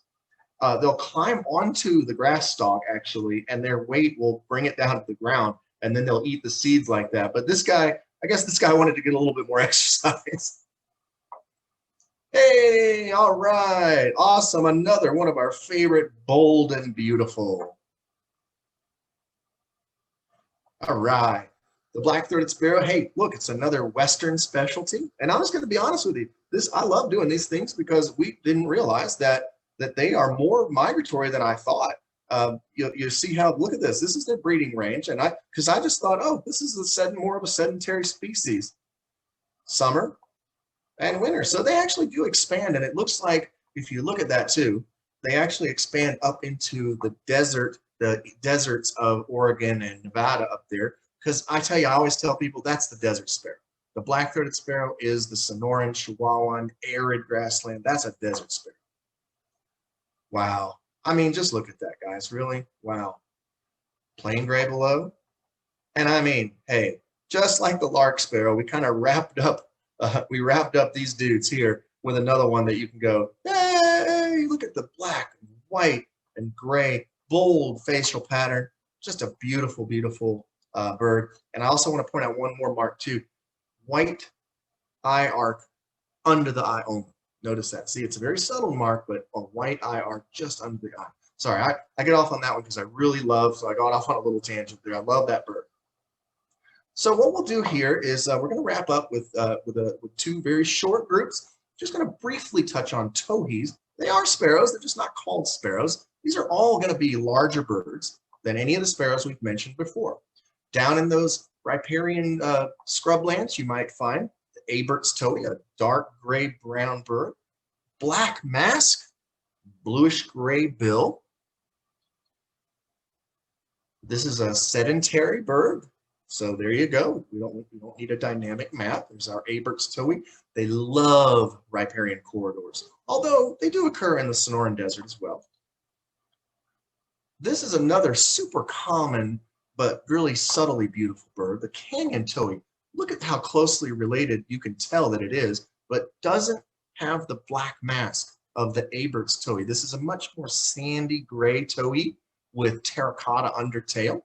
they'll climb onto the grass stalk actually, and their weight will bring it down to the ground, and then they'll eat the seeds like that. But this guy, I guess this guy wanted to get a little bit more exercise. Hey, all right, awesome. Another one of our favorite, bold and beautiful. All right, the black-throated sparrow. Hey, look, it's another Western specialty. And I'm just going to be honest with you. I love doing these things because we didn't realize that they are more migratory than I thought. You see how, look at this. This is their breeding range, and because I just thought, oh, this is more of a sedentary species. Summer and winter. So they actually do expand, and it looks like if you look at that too, they actually expand up into the deserts of Oregon and Nevada up there. Because I tell you, I always tell people that's the desert sparrow. The black-throated sparrow is the Sonoran, Chihuahuan, arid grassland. That's a desert sparrow. Wow. I mean, just look at that, guys. Really? Wow. Plain gray below. And I mean, hey, just like the lark sparrow, we kind of wrapped up these dudes here with another one that you can go, hey, look at the black and white and gray, bold facial pattern. Just a beautiful, beautiful bird. And I also want to point out one more mark too. White eye arc under the eye only. Notice that. See, it's a very subtle mark, but a white eye arc just under the eye. Sorry, I get off on that one because I really love, so I got off on a little tangent there. I love that bird. So what we'll do here is we're going to wrap up with two very short groups. Just going to briefly touch on towhees. They are sparrows. They're just not called sparrows. These are all going to be larger birds than any of the sparrows we've mentioned before. Down in those riparian scrublands, you might find the abert's towhee, a dark gray-brown bird. Black mask, bluish-gray bill. This is a sedentary bird. So there you go. We don't need a dynamic map. There's our abert's towhee. They love riparian corridors, although they do occur in the Sonoran Desert as well. This is another super common but really subtly beautiful bird, the canyon towhee. Look at how closely related you can tell that it is, but doesn't have the black mask of the abert's towhee. This is a much more sandy gray towhee with terracotta undertail.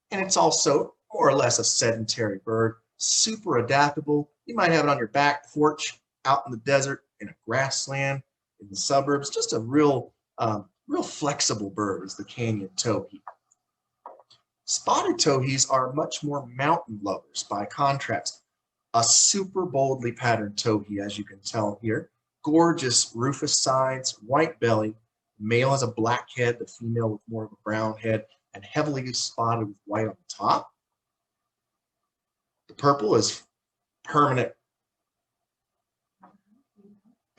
And it's also more or less a sedentary bird, super adaptable. You might have it on your back porch, out in the desert, in a grassland, in the suburbs. Just a real flexible bird is the canyon towhee. Spotted towhees are much more mountain lovers by contrast. A super boldly patterned towhee, as you can tell here. Gorgeous rufous sides, white belly. Male has a black head, the female with more of a brown head, and heavily spotted with white on the top. The purple is permanent,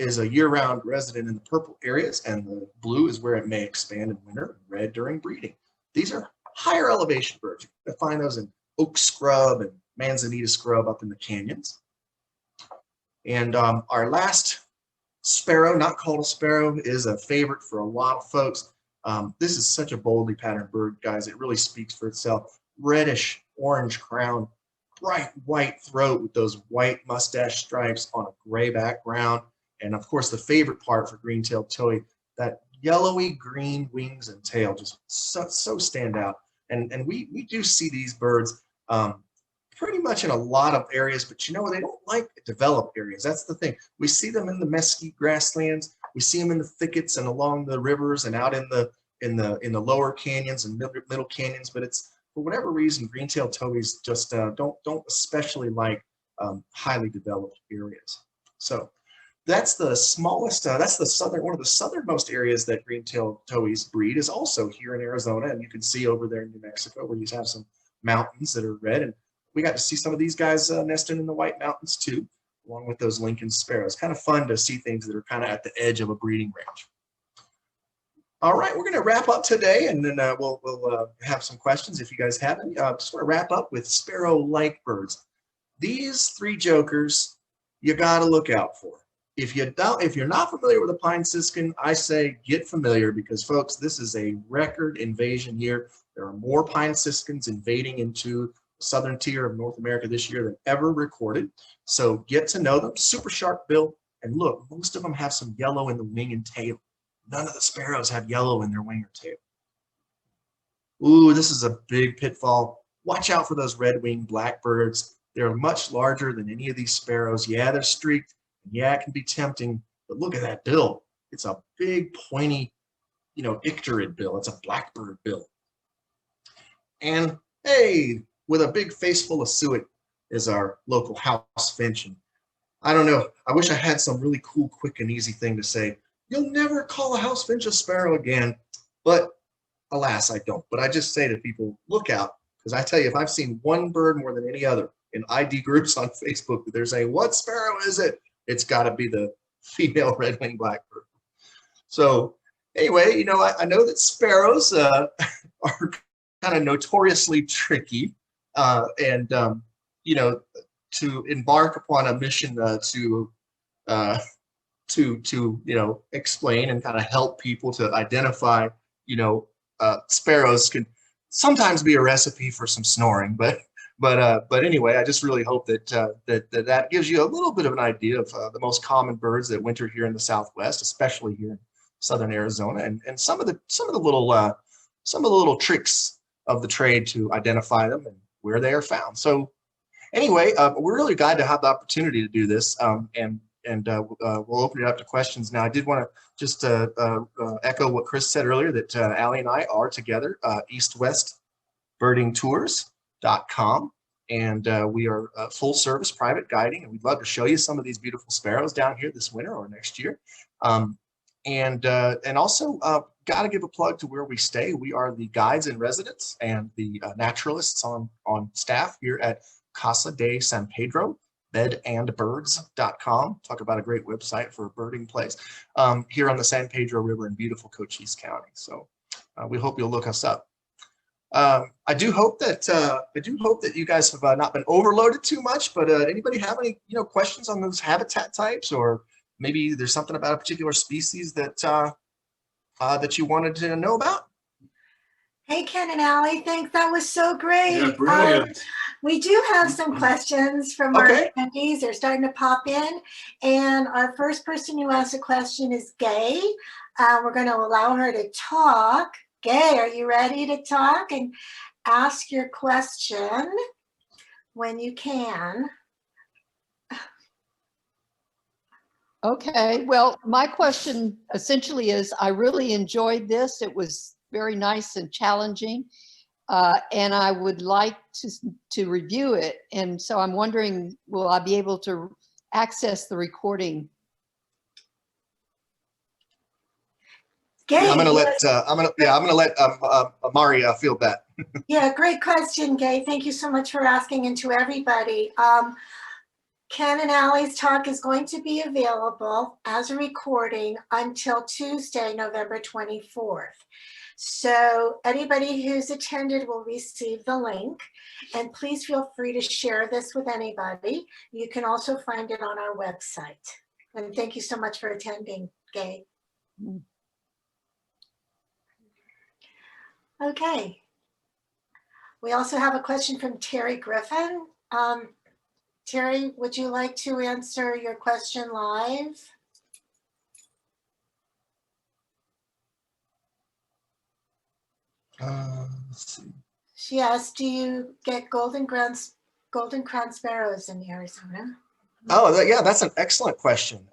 is a year-round resident in the purple areas, and the blue is where it may expand in winter, and red during breeding. These are higher elevation birds. You can find those in oak scrub and manzanita scrub up in the canyons. And our last sparrow, not called a sparrow, is a favorite for a lot of folks. This is such a boldly patterned bird, guys. It really speaks for itself. Reddish orange crown, bright white throat with those white mustache stripes on a gray background. And of course, the favorite part for green-tailed towhee, that yellowy green wings and tail just so stand out. And we do see these birds pretty much in a lot of areas, but you know, they don't like developed areas. That's the thing. We see them in the mesquite grasslands. We see them in the thickets and along the rivers and out in the lower canyons and middle canyons. But it's, for whatever reason, green-tailed towhees just don't especially like highly developed areas. So that's the smallest. That's the one of the southernmost areas that green-tailed towhees breed is also here in Arizona, and you can see over there in New Mexico where you have some mountains that are red, and we got to see some of these guys nesting in the White Mountains too, along with those Lincoln sparrows. Kind of fun to see things that are kind of at the edge of a breeding range. All right, we're going to wrap up today, and then we'll have some questions if you guys have any. Just want to wrap up with sparrow-like birds. These three jokers you got to look out for. If you're not familiar with the pine siskin, I say get familiar because, folks, this is a record invasion year. There are more pine siskins invading into the southern tier of North America this year than ever recorded. So get to know them. Super sharp bill. And look, most of them have some yellow in the wing and tail. None of the sparrows have yellow in their wing or tail. Ooh, this is a big pitfall. Watch out for those red-winged blackbirds. They're much larger than any of these sparrows. Yeah, they're streaked. Yeah, it can be tempting, but look at that bill. It's a big, pointy, icterid bill. It's a blackbird bill. And hey, with a big face full of suet is our local house finch. And I don't know, I wish I had some really cool, quick, and easy thing to say. You'll never call a house finch a sparrow again. But alas, I don't. But I just say to people, look out. Because I tell you, if I've seen one bird more than any other in ID groups on Facebook that they're saying, what sparrow is it? It's got to be the female red-winged blackbird. So anyway, I know that sparrows are kind of notoriously tricky. To embark upon a mission to explain and kind of help people to identify, sparrows can sometimes be a recipe for some snoring, but anyway, I just really hope that that gives you a little bit of an idea of the most common birds that winter here in the Southwest, especially here in Southern Arizona, and some of the little tricks of the trade to identify them and where they are found. So anyway, we're really glad to have the opportunity to do this, and we'll open it up to questions now. I did want to just echo what Chris said earlier, that Allie and I are together, east-west-birdingtours.com, and we are full service private guiding, and we'd love to show you some of these beautiful sparrows down here this winter or next year. And also got to give a plug to where we stay. We are the guides in residence and the naturalists on staff here at Casa de San Pedro, bedandbirds.com. Talk about a great website for a birding place here on the San Pedro River in beautiful Cochise County. So we hope you'll look us up. I do hope that you guys have not been overloaded too much, but anybody have any questions on those habitat types, or maybe there's something about a particular species that that you wanted to know about? Hey, Ken and Allie, thanks. That was so great. Yeah, brilliant. We do have some questions from our attendees. They're starting to pop in. And our first person who asked a question is Gay. We're going to allow her to talk. Gay, are you ready to talk and ask your question when you can? Okay, well, my question essentially is, I really enjoyed this. It was very nice and challenging, and I would like to review it. And so I'm wondering, will I be able to access the recording? Gay, I'm gonna let Maria field that. Yeah, great question, Gay. Thank you so much for asking, and to everybody. Ken and Allie's talk is going to be available as a recording until Tuesday, November 24th. So anybody who's attended will receive the link, and please feel free to share this with anybody. You can also find it on our website. And thank you so much for attending, Gay. Okay. We also have a question from Terry Griffin. Terry, would you like to answer your question live? Let's see. She asked, do you get golden crowned sparrows in Arizona? Oh, yeah, that's an excellent question.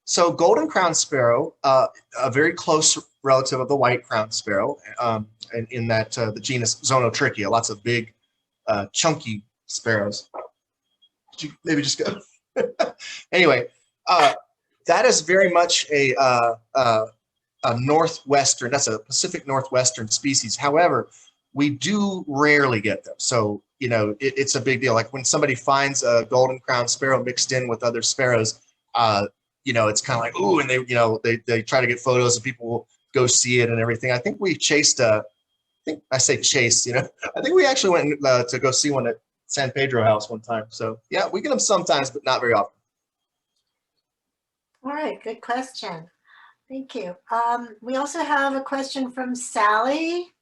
So golden crowned sparrow, a very close relative of the white crowned sparrow, and in that the genus Zonotrichia, lots of big, chunky sparrows. Did you maybe just go? Anyway, that is very much a northwestern, that's a Pacific Northwestern species. However, we do rarely get them. So, it's a big deal. Like when somebody finds a golden crowned sparrow mixed in with other sparrows, it's kind of like, ooh, and they try to get photos and people will go see it and everything. I think we chased, I think we actually went to go see one at San Pedro House one time. So yeah, we get them sometimes, but not very often. All right, good question. Thank you. We also have a question from Sally.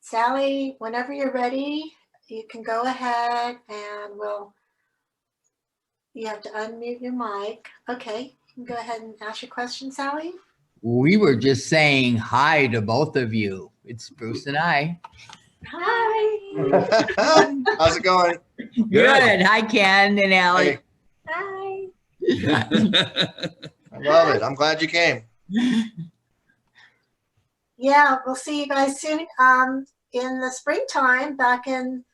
Sally, whenever you're ready, you can go ahead and you have to unmute your mic. Okay, you can go ahead and ask your question, Sally. We were just saying hi to both of you. It's Bruce and I. Hi. How's it going? Good. Hi, Ken and Allie. Hi. I love it. I'm glad you came. Yeah, we'll see you guys soon. In the springtime, back in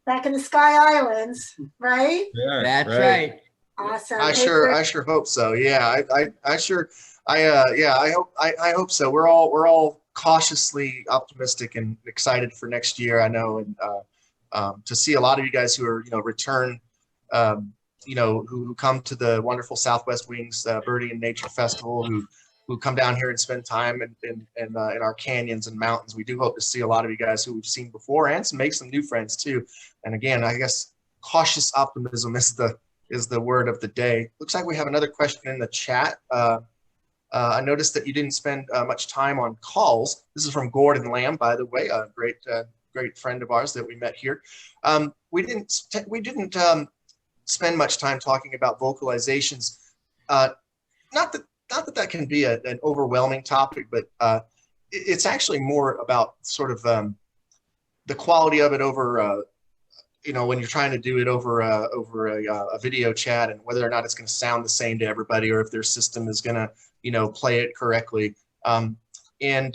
the Sky Islands, right? Yeah, That's right. Awesome. I sure hope so. Yeah, I hope so. We're all cautiously optimistic and excited for next year. I know, and to see a lot of you guys who are return, who come to the wonderful Southwest Wings Birding and Nature Festival, who come down here and spend time in our canyons and mountains. We do hope to see a lot of you guys who we've seen before and make some new friends too. And again, I guess cautious optimism is the word of the day. Looks like we have another question in the chat. I noticed that you didn't spend much time on calls. This is from Gordon Lamb, by the way, a great friend of ours that we met here. We didn't spend much time talking about vocalizations. Not that can be an overwhelming topic, but it's actually more about sort of the quality of it over when you're trying to do it over a video chat, and whether or not it's going to sound the same to everybody, or if their system is going to play it correctly. And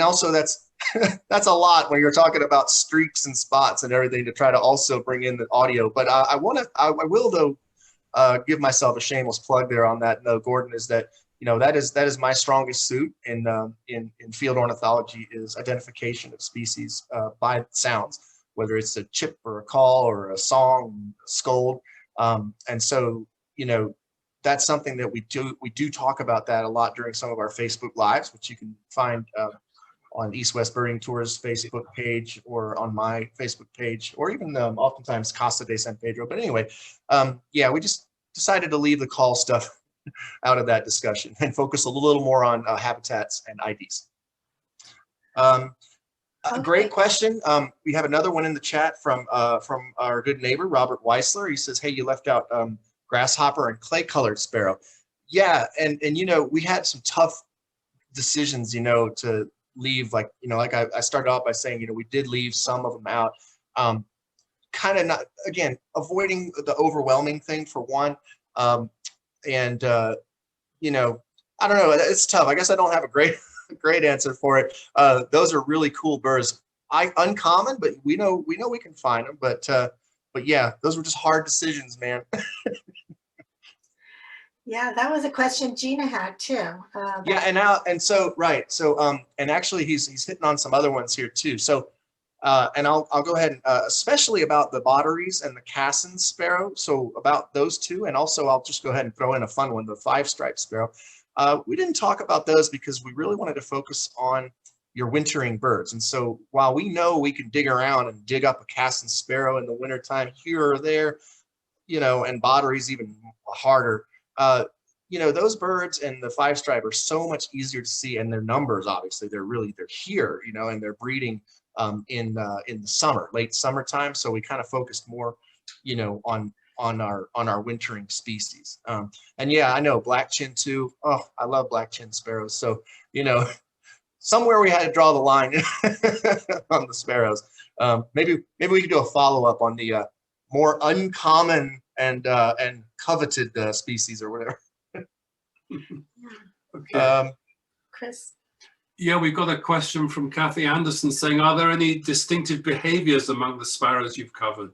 also that's that's a lot when you're talking about streaks and spots and everything to try to also bring in the audio. But I will though give myself a shameless plug there on that. No, Gordon, is that that is my strongest suit in field ornithology, is identification of species by sounds, whether it's a chip or a call or a song, a scold. And so, that's something that we do talk about that a lot during some of our Facebook Lives, which you can find on East West Birding Tours Facebook page, or on my Facebook page, or even oftentimes Casa de San Pedro. But anyway, we just decided to leave the call stuff out of that discussion and focus a little more on habitats and IDs. Great question. We have another one in the chat from our good neighbor, Robert Weisler. He says, hey, you left out grasshopper and clay-colored sparrow. Yeah, and we had some tough decisions, to leave, like I started off by saying, we did leave some of them out. Kind of not, again, avoiding the overwhelming thing for one. And I don't know, it's tough. I guess I don't have a great answer for it. Those are really cool birds. Uncommon, but we know we can find them. But yeah, those were just hard decisions, man. Yeah, that was a question Gina had too. Yeah, and actually he's hitting on some other ones here too. So and I'll go ahead and especially about the botteries and the Cassin sparrow. So about those two, and also I'll just go ahead and throw in a fun one, the five-striped sparrow. We didn't talk about those because we really wanted to focus on your wintering birds. And so while we know we can dig around and dig up a Cassin sparrow in the wintertime here or there, and botteries even harder, those birds and the five-stripe are so much easier to see, and their numbers, obviously, they're here, and they're breeding in the summer, late summertime. So we kind of focused more, on our wintering species. And yeah, I know black chin too. Oh, I love black chin sparrows. So, somewhere we had to draw the line on the sparrows. Maybe we could do a follow-up on the more uncommon and coveted species or whatever. Okay. Chris. Yeah, we've got a question from Kathy Anderson saying, are there any distinctive behaviors among the sparrows you've covered?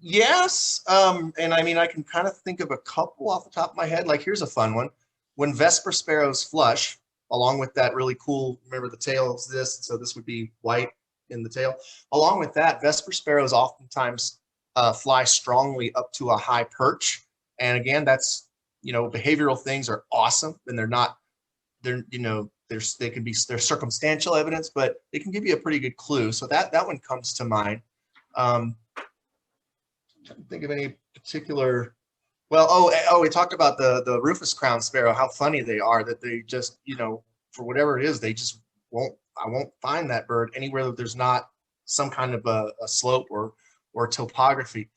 Yes, and I mean, I can kind of think of a couple off the top of my head. Like, here's a fun one. When vesper sparrows flush, along with that really cool, remember the tail is this, so this would be white in the tail. Along with that, vesper sparrows oftentimes fly strongly up to a high perch. And again, that's, behavioral things are awesome, and they're circumstantial evidence, but they can give you a pretty good clue. So that one comes to mind. Can't think of any particular. Well, we talked about the rufous-crowned sparrow, how funny they are, that they just, for whatever it is, they just I won't find that bird anywhere that there's not some kind of a slope or topography.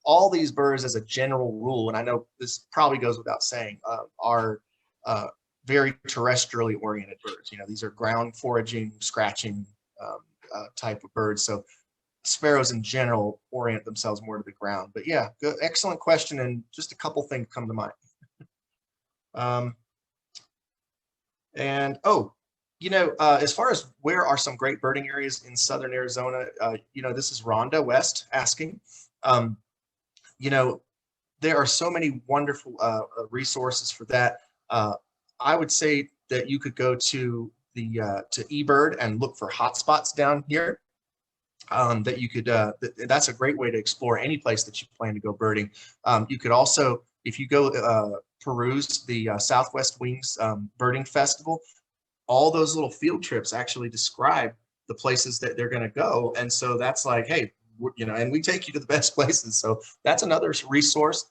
All these birds, as a general rule, and I know this probably goes without saying, are very terrestrially oriented birds. These are ground foraging, scratching, type of bird. So sparrows in general orient themselves more to the ground. But yeah, good, excellent question, and just a couple things come to mind. And oh, you know, as far as where are some great birding areas in southern Arizona, you know, this is Rhonda West asking. You know, there are so many wonderful resources for that. I would say that you could go to the to eBird and look for hotspots down here. That you could, that's a great way to explore any place that you plan to go birding. You could also, if you go peruse the Southwest Wings Birding Festival, all those little field trips actually describe the places that they're going to go. And so that's like, hey, you know, and we take you to the best places. So that's another resource.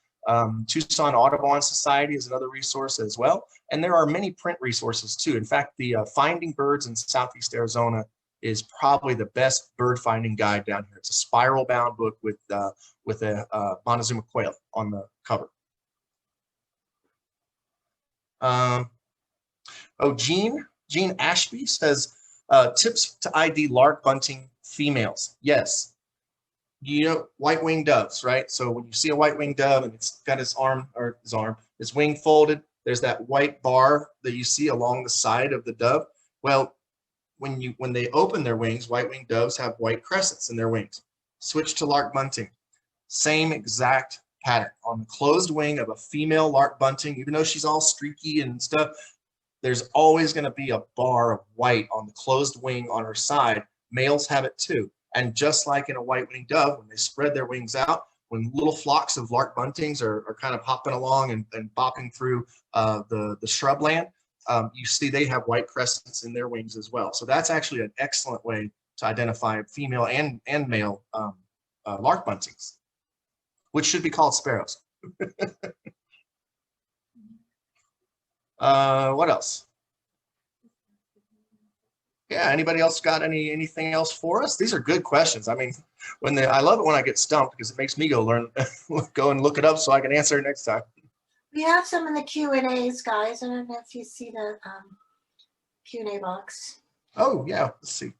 Tucson Audubon Society is another resource as well. And there are many print resources too. In fact, the Finding Birds in Southeast Arizona is probably the best bird finding guide down here. It's a spiral bound book with a Montezuma quail on the cover. Oh, Jean Ashby says, tips to ID lark bunting females. Yes. You know, white-winged doves, right? So when you see a white-winged dove and it's got his wing folded, there's that white bar that you see along the side of the dove. Well, when they open their wings, white-winged doves have white crescents in their wings. Switch to lark bunting. Same exact pattern. On the closed wing of a female lark bunting, even though she's all streaky and stuff, there's always going to be a bar of white on the closed wing on her side. Males have it too. And just like in a white-winged dove, when they spread their wings out, when little flocks of lark buntings are kind of hopping along and bopping through the shrubland, you see they have white crescents in their wings as well. So that's actually an excellent way to identify female and male lark buntings, which should be called sparrows. What else? Yeah, anybody else got anything else for us? These are good questions. I mean, I love it when I get stumped because it makes me go and look it up so I can answer it next time. We have some in the Q&As, guys. I don't know if you see the Q&A box. Oh, yeah. Let's see.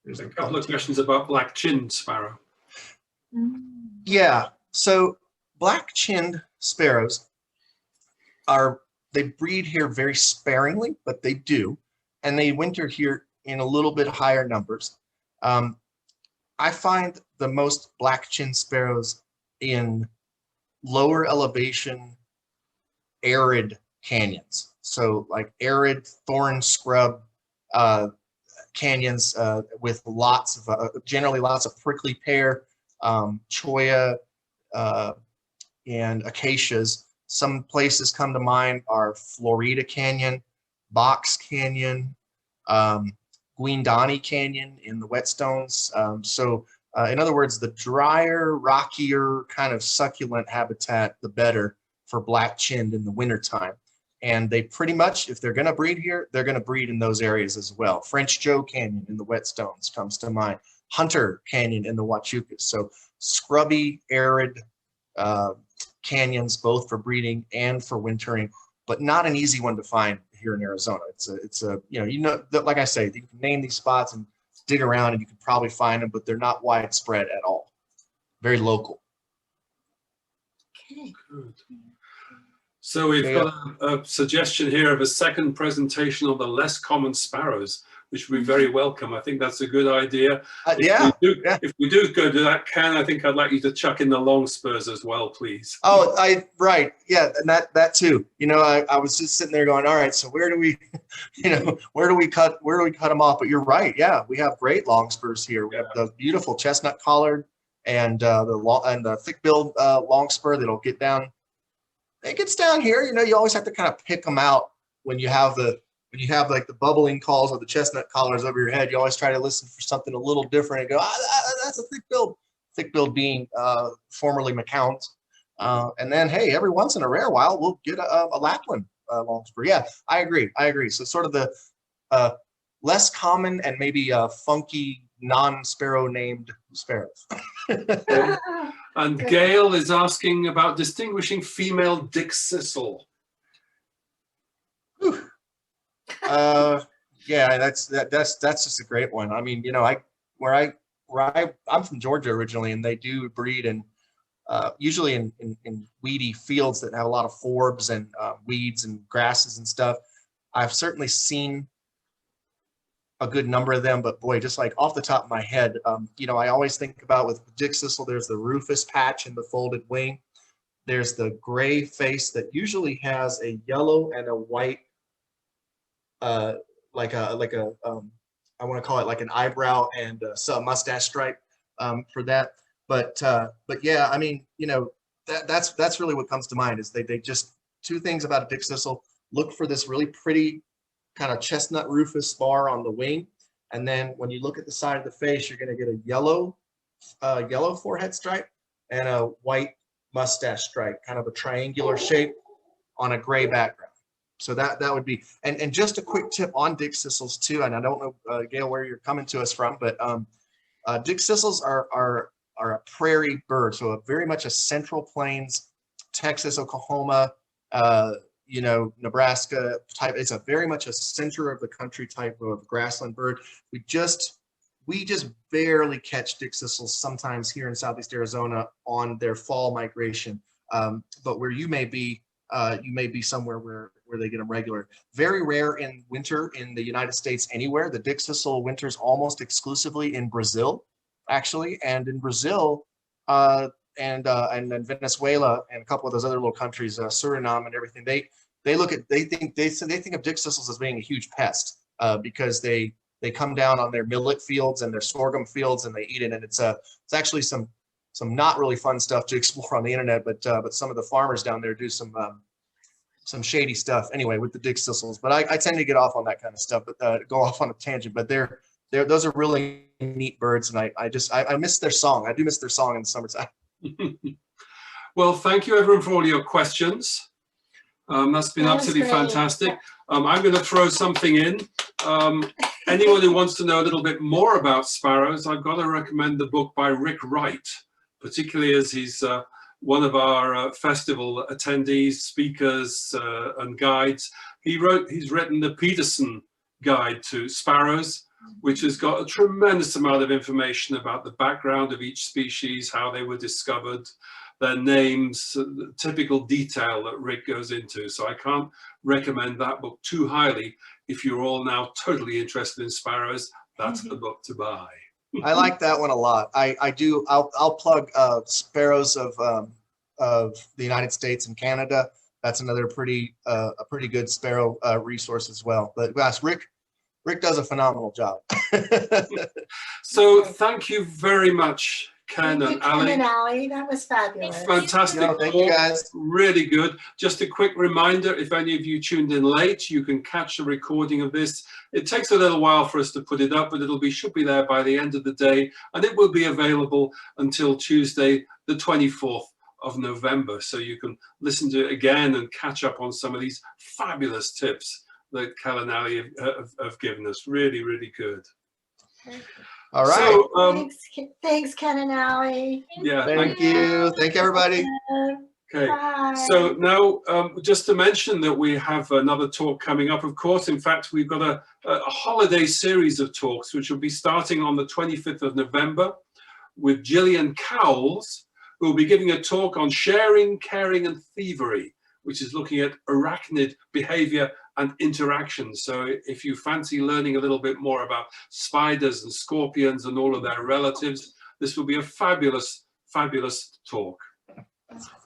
There's a couple of questions about black-chinned sparrow. Yeah. So black-chinned sparrows they breed here very sparingly, but they do. And they winter here in a little bit higher numbers. I find the most black-chinned sparrows in lower elevation, arid canyons. So like arid thorn scrub canyons with lots of, generally lots of prickly pear, cholla, and acacias. Some places come to mind are Florida Canyon, Box Canyon, Guindani Canyon in the whetstones. In other words, the drier, rockier, kind of succulent habitat, the better for black-chinned in the wintertime. And they pretty much, if they're going to breed here, they're going to breed in those areas as well. French Joe Canyon in the whetstones comes to mind. Hunter Canyon in the Huachucas. So scrubby, arid canyons, both for breeding and for wintering, but not an easy one to find here in Arizona. It's a you know, like I say, you can name these spots and dig around and you can probably find them, but they're not widespread at all. Very local. Okay. Good. So we've got a suggestion here of a second presentation on the less common sparrows, which would be very welcome. I think that's a good idea. If we do go to that, Ken, I think I'd like you to chuck in the long spurs as well, please. Oh, right. Yeah, and that too. You know, I was just sitting there going, all right, so where do we, where do we cut them off? But you're right. Yeah, we have great long spurs here. We have the beautiful chestnut collared and the thick-billed long spur that'll get down. It gets down here. You know, you always have to kind of pick them out when you have like the bubbling calls of the chestnut collars over your head. You always try to listen for something a little different and go, that's a thick-billed being, formerly McCown's. And then, hey, every once in a rare while, we'll get a Lapland long spur. Yeah, I agree. So sort of the less common and maybe funky non-sparrow named sparrows. And Gail is asking about distinguishing female dick sissel. Yeah, that's just a great one. I mean, you know, I'm from Georgia originally, and they do breed in usually in weedy fields that have a lot of forbs and weeds and grasses and stuff. I've certainly seen a good number of them, but boy, just like off the top of my head, you know, I always think about with dick thistle, there's the rufous patch and the folded wing. There's the gray face that usually has a yellow and a white, like a I want to call it like an eyebrow and a mustache stripe for that. But yeah, I mean, you know, that's really what comes to mind is they just two things about a dick thistle. Look for this really pretty kind of chestnut rufous bar on the wing, and then when you look at the side of the face, you're going to get a yellow forehead stripe and a white mustache stripe, kind of a triangular shape on a gray background. So that would be, and just a quick tip on dick thistles too. And I don't know, Gail, where you're coming to us from, but dick thistles are a prairie bird, so very much a Central Plains, Texas, Oklahoma, you know, Nebraska type. It's a very much a center of the country type of grassland bird. We just barely catch dick thistles sometimes here in Southeast Arizona on their fall migration. But where you may be somewhere where they get them regular. Very rare in winter in the United States anywhere. The dick thistle winters almost exclusively in Brazil, actually, and in Brazil and then Venezuela and a couple of those other little countries, Suriname and everything. They think of dick thistles as being a huge pest because they come down on their millet fields and their sorghum fields and they eat it, and it's actually some not really fun stuff to explore on the internet, but some of the farmers down there do some shady stuff anyway with the dick thistles. But I tend to get off on that kind of stuff, but go off on a tangent. But those are really neat birds, and I miss their song. I do miss their song in the summertime. Well, thank you everyone for all your questions. That's been absolutely fantastic. I'm going to throw something in. Anyone who wants to know a little bit more about sparrows, I've got to recommend the book by Rick Wright, particularly as he's one of our festival attendees, speakers, and guides. He's written the Peterson Guide to Sparrows, which has got a tremendous amount of information about the background of each species, how they were discovered, their names, the typical detail that Rick goes into. So I can't recommend that book too highly. If you're all now totally interested in sparrows, that's the book to buy. I like that one a lot. I'll plug Sparrows of the United States and Canada. That's another a pretty good sparrow resource as well. But gosh, Rick does a phenomenal job. So thank you very much, Ken and Allee. Ken and Allee, that was fabulous. Fantastic. No, thank you guys. Really good. Just a quick reminder, if any of you tuned in late, you can catch a recording of this. It takes a little while for us to put it up, but should be there by the end of the day, and it will be available until Tuesday, the 24th of November. So you can listen to it again and catch up on some of these fabulous tips that Ken and Allee have given us. Really, really good. All right. So, thanks, Ken and Allee. Yeah. Thank you. Thank you, everybody. Okay. Bye. So now, just to mention that we have another talk coming up, of course. In fact, we've got a holiday series of talks, which will be starting on the 25th of November with Gillian Cowles, who will be giving a talk on sharing, caring, and thievery, which is looking at arachnid behavior and interaction. So if you fancy learning a little bit more about spiders and scorpions and all of their relatives, this will be a fabulous, fabulous talk.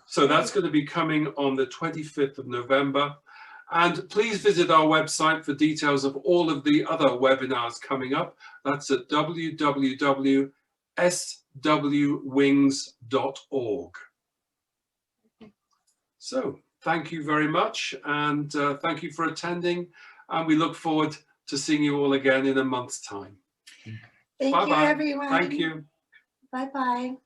So that's going to be coming on the 25th of November. And please visit our website for details of all of the other webinars coming up. That's at www.swwings.org. So thank you very much, and thank you for attending, and we look forward to seeing you all again in a month's time. Thank you, everyone. Thank you. Bye-bye.